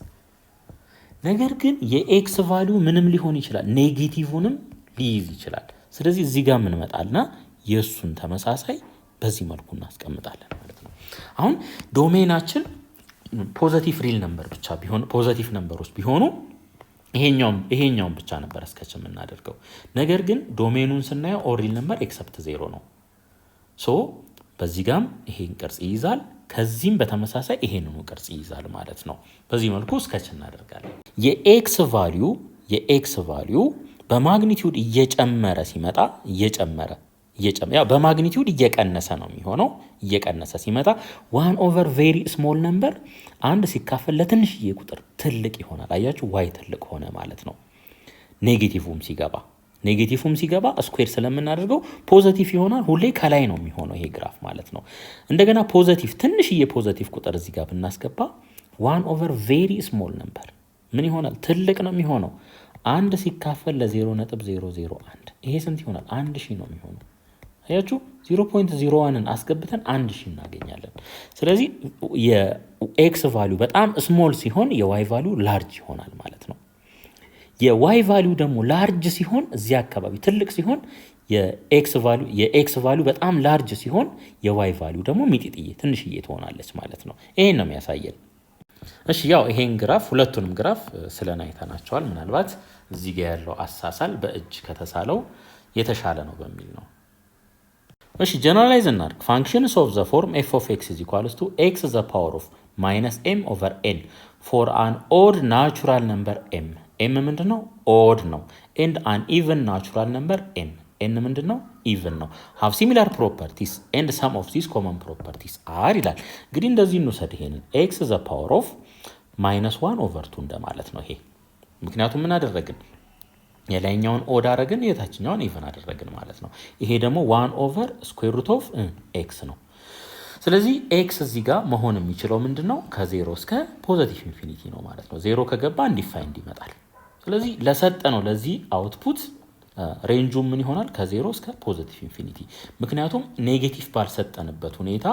ነገር ግን የኤክስ ቫልዩ ምንም ሊሆን ይችላል፣ ኔጌቲቭንም ሊይዝ ይችላል። ስለዚህ እዚህ ጋር ምን መጣልና የሱን ተመሳሳይ በዚህ መልኩ እናስቀምጣለን ማለት ነው። አሁን ዶሜናችን ፖዚቲቭ ሪል ነምበር ብቻ ቢሆን ፖዚቲቭ ነምበሮች ቢሆኑ ይሄኛውን ብቻ ነበር እስከች የምናደርገው። ነገር ግን ዶሜኑን ስናየው ኦል ሪል ነምበር ኤክሰፕት 0 ነው። ሶ በዚህ ጋም ይሄን ቅርጽ ይይዛል፣ ከዚህም በተመሳሳይ ይሄንኑ ቅርጽ ይይዛል ማለት ነው። በዚህ መልኩ እስከች እናደርጋለን። የኤክስ ቫልዩ የኤክስ ቫሊዩ በማግኒቲዩድ እየጨመረ ሲመጣ ያው በማግኒቲዩድ እየቀነሰ ነው የሚሆነው። እየቀነሰ ሲመጣ 1/, ቬሪ ስሞል ነምበር አንድ ሲካፈል ለትንሽዬ ቁጥር ትልቅ ይሆናል። አያችሁ ዋይ ትልቅ ሆነ ማለት ነው። ኔጌቲቭም ሲገባ ስኩዌር ስለምናደርገው ፖዘቲቭ ይሆናል። ሁሌ ከላይ ነው የሚሆነው ይሄ ግራፍ ማለት ነው። እንደገና ፖዘቲቭ ትንሽዬ ፖዘቲቭ ቁጥር እዚህ ጋር ብናስገባ 1/, ቬሪ ስሞል ነምበር ምን ይሆናል? ትልቅ ነው የሚሆነው። አንድ ሲካፈል ለ0.001 ይሄ ስንት ይሆናል? 1000 ነው የሚሆነው። አያችሁ 0.01ን አስገብተን 1000 እናገኛለን። ስለዚህ የኤክስ ቫሊዩ በጣም ስሞል ሲሆን የዋይ ቫሊዩ ላርጅ ይሆናል ማለት ነው። የዋይ ቫሊዩ ደግሞ ላርጅ ሲሆን እዚህ አካባቢ ትልቅ ሲሆን የኤክስ ቫሊዩ በጣም ላርጅ ሲሆን የዋይ ቫሊዩ ደግሞ ሚጢጥዬ ትንሽዬ ትሆናለች ማለት ነው። ይሄን ነው የሚያሳየን። እሺ ያው ይሄን ግራፍ ሁለቱንም ግራፍ ስለናይተናቸዋል። ምናልባት እዚህ ጋር ያለው አሳሳል በእጅ ከተሳለው የተሻለ ነው በሚል ነው። እሺ ጀነራላይዝ እናድርግ። ፋንክሽንስ ኦፍ ዘ ፎርም f of x is equals to x the power of -m/n for an odd natural number m ምንድነው? ኦድ ነው። and an even natural number n ምንድነው? ኢቭን ነው። have similar properties and some of these common properties are ይላል። እንግዲህ እንደዚህ እንውሰድ ይሄንን x the power of -1/2 እንደማለት ነው ይሄ። ምክንያቱም ምን አደረግን? የላይኛውን ኦድ አደረግን፣ የታችኛውን ኢቭን አደረግን ማለት ነው። ይሄ ደግሞ 1/√(x) ነው። ስለዚህ ኤክስ እዚህ ጋር መሆን የሚችለው ምንድነው? ከ0 እስከ ፖዚቲቭ ኢንፊኒቲ ነው ማለት ነው። 0 ከገባ እንዲፋይንድ ይመጣል። ስለዚህ ለሰጠነው ለዚህ አውትፑት ሬንጁ ምን ይሆናል? ከ0 እስከ ፖዚቲቭ ኢንፊኒቲ። ምክንያቱም ኔጌቲቭ ባልሰጠንበት ሁኔታ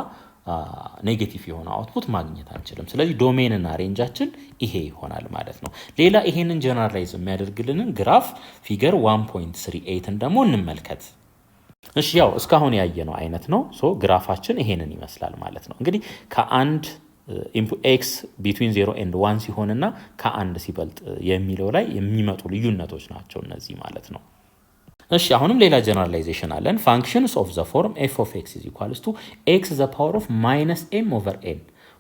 ኔጌቲቭ የሆነ አውትፑት ማግኘት አንችልም። ስለዚህ ዶሜን እና ሬንጃችን ይሄ ይሆናል ማለት ነው። ሌላ ይሄንን ጀነራላይዝ የሚያደርግልንን ግራፍ ፊገር 1.38ን ደግሞ እንመልከት። እሺ ያው እስካሁን ያየነው አይነት ነው። ግራፋችን ይሄንን ይመስላል ማለት ነው። እንግዲህ ከአንድ ኤክስ ቢትዊን 0 and 1 ሲሆንና ከአንድ ሲበልጥ የሚለው ላይ የሚመጡ ልዩነቶች ናቸው እነዚህ ማለት ነው። እሺ አሁንም ሌላ ጀነራላይዜሽን አለን። ፋንክሽንስ ኦፍ ዘ ፎርም f of x is equals to x the power of -m/n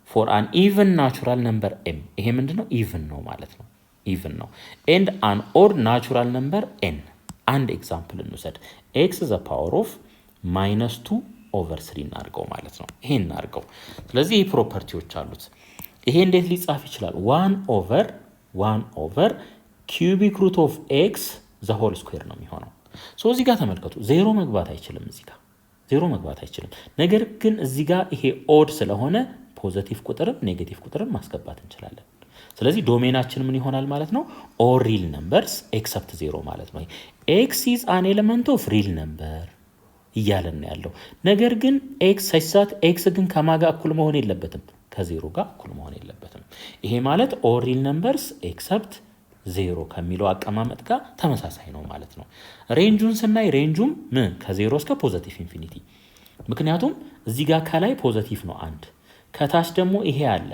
for an even natural number m ይሄ ምንድነው? ኢቭን ነው ማለት ነው። ኢቭን ነው and an odd natural number n አንድ ኤግዛምፕል እንውሰድ። x the power of -2/3 እናድርገው ማለት ነው። ይሄን እናድርገው። ስለዚህ ይሄ ፕሮፐርቲዎች አሉት። ይሄ እንዴት ሊጻፍ ይችላል? 1/(1/) cubic root of x the whole square ነው የሚሆነው። እዚህ ጋር ተመልከቱ፣ ዜሮ መግባት አይችልም። እዚህ ጋር ዜሮ መግባት አይችልም። ነገር ግን እዚህ ጋር ይሄ ኦድ ስለሆነ ፖዚቲቭ ቁጥርም ኔጌቲቭ ቁጥርም ማስገባት እንችላለን። ስለዚህ ዶሜናችን ምን ይሆናል ማለት ነው? ኦል ሪል ነምበርስ ኤክሰፕት 0 ማለት ነው። ኤክስ ኢዝ አን ኤሌመንት ኦፍ ሪል ነምበር እያለን ነው ያለው። ነገር ግን ኤክስ ሳይሳት ኤክስ ግን ከማጋ እኩል መሆን የለበትም፣ ከ0 ጋር እኩል መሆን የለበትም። ይሄ ማለት ኦል ሪል ነምበርስ ኤክሰፕት 0 ከሚለው አቀማመጥ ጋር ተመሳሳይ ነው ማለት ነው። ሬንጁን ስናይ ሬንጁም ምን ከ0 እስከ ፖዚቲቭ ኢንፊኒቲ። ምክንያቱም እዚህ ጋር ከላይ ፖዚቲቭ ነው አንድ፣ ከታች ደግሞ ይሄ አለ።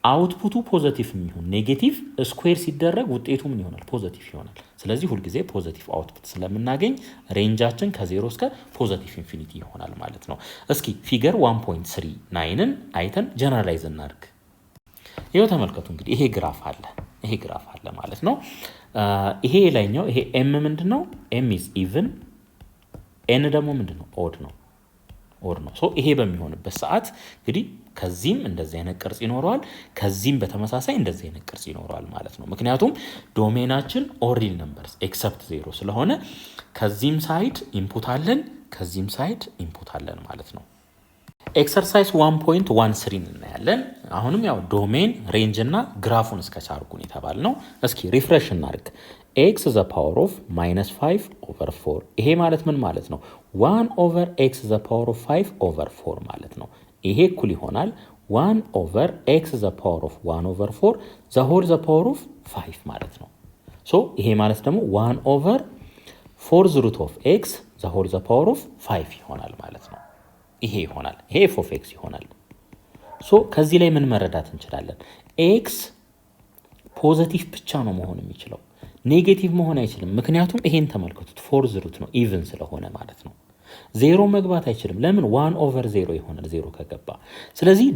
አውትፑቱ ፖዚቲቭ የሚሆን ኔጌቲቭ ስኩዌር ሲደረግ ውጤቱ ምን ይሆናል? ፖዚቲቭ ይሆናል። ስለዚህ ሁልጊዜ ፖዚቲቭ አውትፑት ስለምናገኝ ሬንጃችን ከ0 እስከ ፖዚቲቭ ኢንፊኒቲ ይሆናል ማለት ነው። እስኪ ፊገር 1.39ን አይተን ጀነራላይዝ እናድርግ። ይሄው ተመልከቱ። እንግዲህ ይሄ ግራፍ አለ ማለት ነው። ይሄ ላይኛው ይሄ ኤም ምንድነው? ኤም ኢዝ ኢቭን፣ ኤን ደግሞ ምንድነው? ኦድ ነው። ይሄ በሚሆንበት ሰዓት እንግዲህ ከዚህም እንደዚህ አይነት ቅርጽ ይኖረዋል፣ ከዚህም በተመሳሳይ እንደዚህ አይነት ቅርጽ ይኖረዋል ማለት ነው። ምክንያቱም ዶሜናችን ኦል ሪል ነምበርስ ኤክሰፕት 0 ስለሆነ ከዚህም ሳይድ ኢንፑት አለን፣ ከዚህም ሳይድ ኢንፑት አለን ማለት ነው። ኤክሰርሳይዝ 1.13 እናያለን። አሁንም ያው ዶሜን ሬንጅ እና ግራፉን እስከቻርጉን የተባል ነው። እስኪ ሪፍሬሽ እናድርግ። x the power of -5/4 ይሄ ማለት ምን ማለት ነው? 1/x the power of 5/4 ማለት ነው። ይሄ እኩል ይሆናል 1/x the power of 1/4 the whole the power of 5 ማለት ነው። ይሄ ማለት ደግሞ 1/4 root of x the whole the power of 5 ይሆናል ማለት ነው። ይሄ ይሆናል። ይሄ f of x ይሆናል። ከዚህ ላይ ምን መረዳት እንችላለን? x ፖዚቲቭ ብቻ ነው መሆን የሚችለው፣ ኔጌቲቭ መሆን አይችልም። ምክንያቱም ይሄን ተመልከቱት፣ ፎርዝ ሩት ነው ኢቭን ስለሆነ ማለት ነው። 0 መግባት አይችልም። ለምን? 1/0 ይሆናል 0 ከገባ። ስለዚህ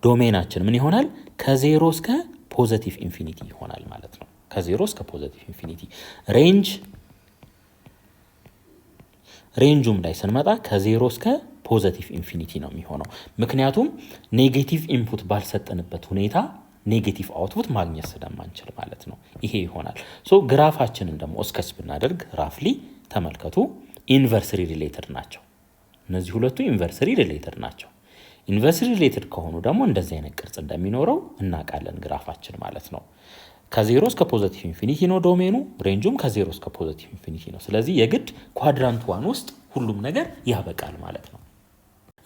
ዶሜናችን ምን ይሆናል? ከ0 እስከ ፖዘቲቭ ኢንፊኒቲ ይሆናል ማለት ነው። ከ0 እስከ ፖዘቲቭ ኢንፊኒቲ ሬንጁም ላይ ስንመጣ ከ0 እስከ ፖዘቲቭ ኢንፊኒቲ ነው የሚሆነው። ምክንያቱም ኔጌቲቭ ኢንፑት ባልሰጠንበት ሁኔታ ኔጌቲቭ አውትፑት ማግኘት ስለማንችል ማለት ነው። ይሄ ይሆናል። ግራፋችንን ደግሞ እስከች ብናደርግ ራፍሊ ተመልከቱ። ኢንቨርስሊ ሪሌትድ ናቸው። እነዚህ ሁለቱ ኢንቨርስሊ ሪሌትድ ናቸው። ኢንቨርስሊ ሪሌትድ ከሆኑ ደግሞ እንደዚህ አይነት ቅርጽ እንደሚኖረው እናውቃለን ግራፋችን ማለት ነው። ከ0 እስከ ፖዘቲቭ ኢንፊኒቲ ነው ዶሜኑ። ሬንጁም ከ0 እስከ ፖዘቲቭ ኢንፊኒቲ ነው። ስለዚህ የግድ ኳድራንት 1 ውስጥ ሁሉም ነገር ያበቃል ማለት ነው።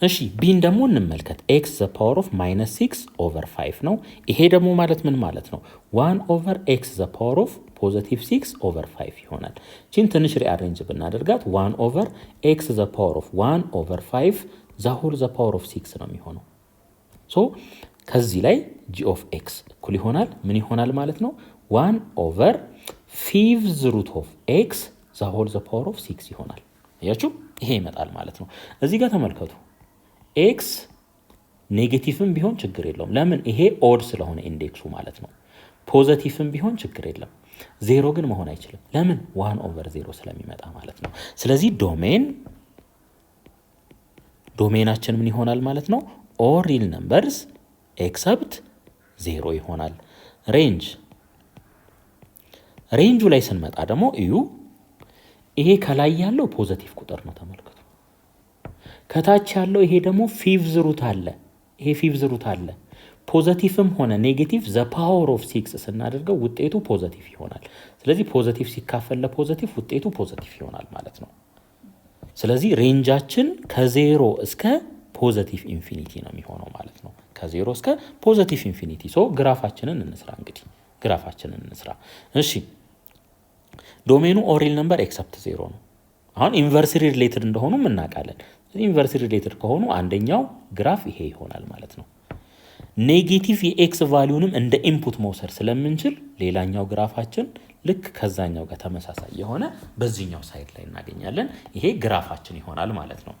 እሺ ቢን ደግሞ እንመልከት። ኤክስ ዘ ፓወር ኦፍ -6 ኦቨር 5 ነው። ይሄ ደግሞ ማለት ምን ማለት ነው? 1 ኦቨር ኤክስ ዘ ፓወር ኦፍ ፖዘቲቭ 6 ኦቨር 5 ይሆናል። ቺን ትንሽ ሪአሬንጅ ብናደርጋት 1 ኦቨር ኤክስ ዘ ፓወር ኦፍ 1 ኦቨር 5 ዘ ሆል ዘ ፓወር ኦፍ 6 ነው የሚሆነው። ከዚህ ላይ ጂ ኦፍ ኤክስ እኩል ይሆናል ምን ይሆናል ማለት ነው? 1 ኦቨር 5 ሩት ኦፍ ኤክስ ዘ ሆል ዘ ፓወር ኦፍ 6 ይሆናል። አያችሁ ይሄ ይመጣል ማለት ነው። እዚህ ጋር ተመልከቱ። ኤክስ ኔጌቲቭም ቢሆን ችግር የለውም። ለምን? ይሄ ኦድ ስለሆነ ኢንዴክሱ ማለት ነው። ፖዘቲቭም ቢሆን ችግር የለም። 0 ግን መሆን አይችልም። ለምን? 1 ኦቨር 0 ስለሚመጣ ማለት ነው። ስለዚህ ዶሜናችን ምን ይሆናል ማለት ነው? ኦል ሪል ነምበርስ ኤክሰፕት 0 ይሆናል። ሬንጁ ላይ ስንመጣ ደግሞ እዩ። ይሄ ከላይ ያለው ፖዘቲቭ ቁጥር ነው ተመልከቱ። ከታች ያለው ይሄ ደግሞ ፊፍዝ ሩት አለ። ይሄ ፊፍዝ ሩት አለ። ፖዘቲቭም ሆነ ኔጌቲቭ ዘ ፓወር ኦፍ 6 ስናደርገው ውጤቱ ፖዘቲቭ ይሆናል። ስለዚህ ፖዘቲቭ ሲካፈል ለፖዘቲቭ ውጤቱ ፖዘቲቭ ይሆናል ማለት ነው። ስለዚህ ሬንጃችን ከ0 እስከ ፖዘቲቭ ኢንፊኒቲ ነው የሚሆነው ማለት ነው። ከ0 እስከ ፖዘቲቭ ኢንፊኒቲ። ግራፋችንን እንስራ እንግዲህ ግራፋችንን እንስራ። እሺ ዶሜኑ ኦል ሪል ነምበር ኤክሰፕት 0 ነው። አሁን ኢንቨርስሊ ሪሌትድ እንደሆኑ እናውቃለን። ኢንቨርስሊ ሪሌትድ ከሆኑ አንደኛው ግራፍ ይሄ ይሆናል ማለት ነው። ኔጌቲቭ የኤክስ ቫሊዩንም እንደ ኢንፑት መውሰድ ስለምንችል ሌላኛው ግራፋችን ልክ ከዛኛው ጋር ተመሳሳይ የሆነ በዚህኛው ሳይድ ላይ እናገኛለን። ይሄ ግራፋችን ይሆናል ማለት ነው።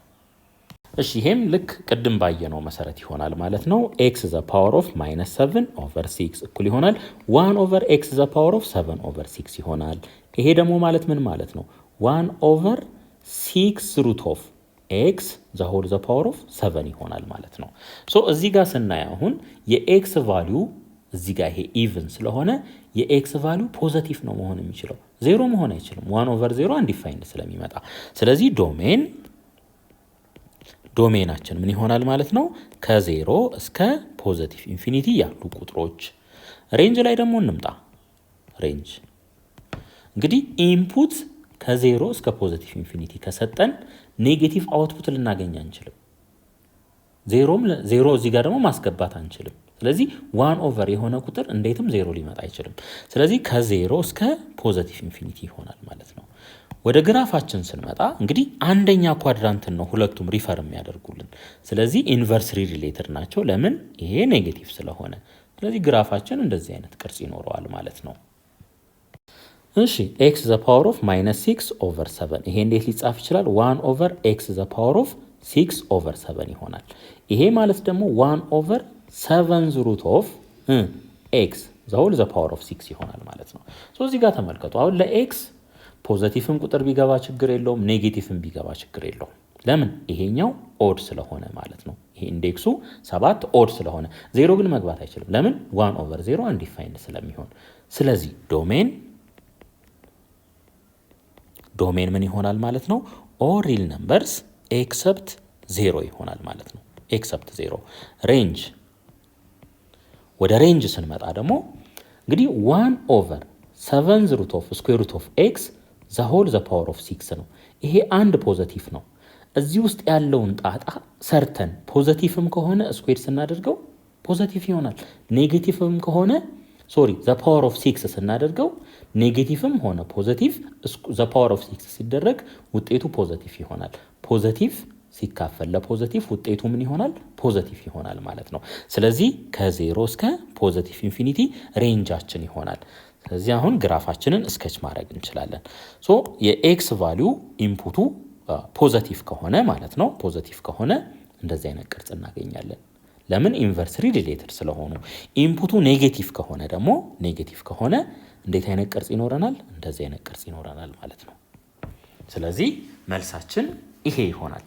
እሺ ይሄም ልክ ቅድም ባየነው መሰረት ይሆናል ማለት ነው። ኤክስ ዘ ፓወር ኦፍ -7 ኦቨር 6 እኩል ይሆናል 1 ኦቨር ኤክስ ዘ ፓወር ኦፍ 7 ኦቨር 6 ይሆናል። ይሄ ደግሞ ማለት ምን ማለት ነው? 1 ኦቨር 6 ሩት ኦፍ ኤክስ ዘ ሆል ዘ ፓወር ኦፍ 7 ይሆናል ማለት ነው። እዚህ ጋር ስናይ አሁን የኤክስ ቫሊዩ እዚህ ጋር ይሄ ኢቭን ስለሆነ የኤክስ ቫሊዩ ፖዘቲቭ ነው መሆን የሚችለው፣ 0 መሆን አይችልም። 1 ኦቨር 0 አንዲፋይንድ ስለሚመጣ ስለዚህ ዶሜናችን ምን ይሆናል ማለት ነው? ከ0 እስከ ፖዘቲቭ ኢንፊኒቲ ያሉ ቁጥሮች። ሬንጅ ላይ ደግሞ እንምጣ። ሬንጅ እንግዲህ ኢንፑት ከ0 እስከ ፖዘቲቭ ኢንፊኒቲ ከሰጠን ኔጌቲቭ አውትፑት ልናገኝ አንችልም። 0 እዚህ ጋር ደግሞ ማስገባት አንችልም። ስለዚህ 1 ኦቨር የሆነ ቁጥር እንዴትም 0 ሊመጣ አይችልም። ስለዚህ ከ0 እስከ ፖዘቲቭ ኢንፊኒቲ ይሆናል ማለት ነው። ወደ ግራፋችን ስንመጣ እንግዲህ አንደኛ ኳድራንትን ነው ሁለቱም ሪፈር የሚያደርጉልን። ስለዚህ ኢንቨርስሊ ሪሌትድ ናቸው። ለምን? ይሄ ኔጌቲቭ ስለሆነ። ስለዚህ ግራፋችን እንደዚህ አይነት ቅርጽ ይኖረዋል ማለት ነው። እሺ ኤክስ ዘ ፓወር ኦፍ -6 ኦቨር 7 ይሄ እንዴት ሊጻፍ ይችላል? 1 ኦቨር ኤክስ ዘ ፓወር ኦፍ 6 ኦቨር 7 ይሆናል። ይሄ ማለት ደግሞ 1 ኦቨር 7 ሩት ኦፍ ኤክስ ዘ ሆል ዘ ፓወር ኦፍ 6 ይሆናል ማለት ነው። እዚህ ጋር ተመልከቱ። አሁን ለኤክስ ፖዘቲቭም ቁጥር ቢገባ ችግር የለውም፣ ኔጌቲቭም ቢገባ ችግር የለውም። ለምን? ይሄኛው ኦድ ስለሆነ ማለት ነው። ይሄ ኢንዴክሱ 7 ኦድ ስለሆነ 0 ግን መግባት አይችልም። ለምን? 1 ኦቨር 0 አንዲፋይንድ ስለሚሆን። ስለዚህ ዶሜን ምን ይሆናል ማለት ነው? ኦል ሪል ነምበርስ ኤክሰፕት 0 ይሆናል ማለት ነው። ኤክሰፕት 0። ሬንጅ ወደ ሬንጅ ስንመጣ ደግሞ እንግዲህ 1 ኦቨር 7 ሩት ኦፍ ስኩዌር ሩት ኦፍ ኤክስ ዘ ሆል ዘ ፓወር ኦፍ 6 ነው። ይሄ አንድ ፖዘቲቭ ነው። እዚህ ውስጥ ያለውን ጣጣ ሰርተን ፖዘቲቭም ከሆነ ስኩዌር ስናደርገው ፖዘቲቭ ይሆናል። ኔጌቲቭም ከሆነ ዘ ፓወር ኦፍ 6 ስናደርገው ኔጌቲቭም ሆነ ፖዘቲቭ ዘ ፓወር ኦፍ 6 ሲደረግ ውጤቱ ፖዘቲቭ ይሆናል። ፖዘቲቭ ሲካፈል ለፖዘቲቭ ውጤቱ ምን ይሆናል? ፖዘቲቭ ይሆናል ማለት ነው። ስለዚህ ከ0 እስከ ፖዘቲቭ ኢንፊኒቲ ሬንጃችን ይሆናል። ስለዚህ አሁን ግራፋችንን ስኬች ማድረግ እንችላለን። የኤክስ ቫሊዩ ኢንፑቱ ፖዘቲቭ ከሆነ ማለት ነው፣ ፖዘቲቭ ከሆነ እንደዚህ አይነት ቅርጽ እናገኛለን። ለምን ኢንቨርስሊ ሪሌትድ ስለሆኑ። ኢንፑቱ ኔጌቲቭ ከሆነ ደግሞ እንዴት አይነት ቅርጽ ይኖረናል? እንደዚህ አይነት ቅርጽ ይኖረናል ማለት ነው። ስለዚህ መልሳችን ይሄ ይሆናል።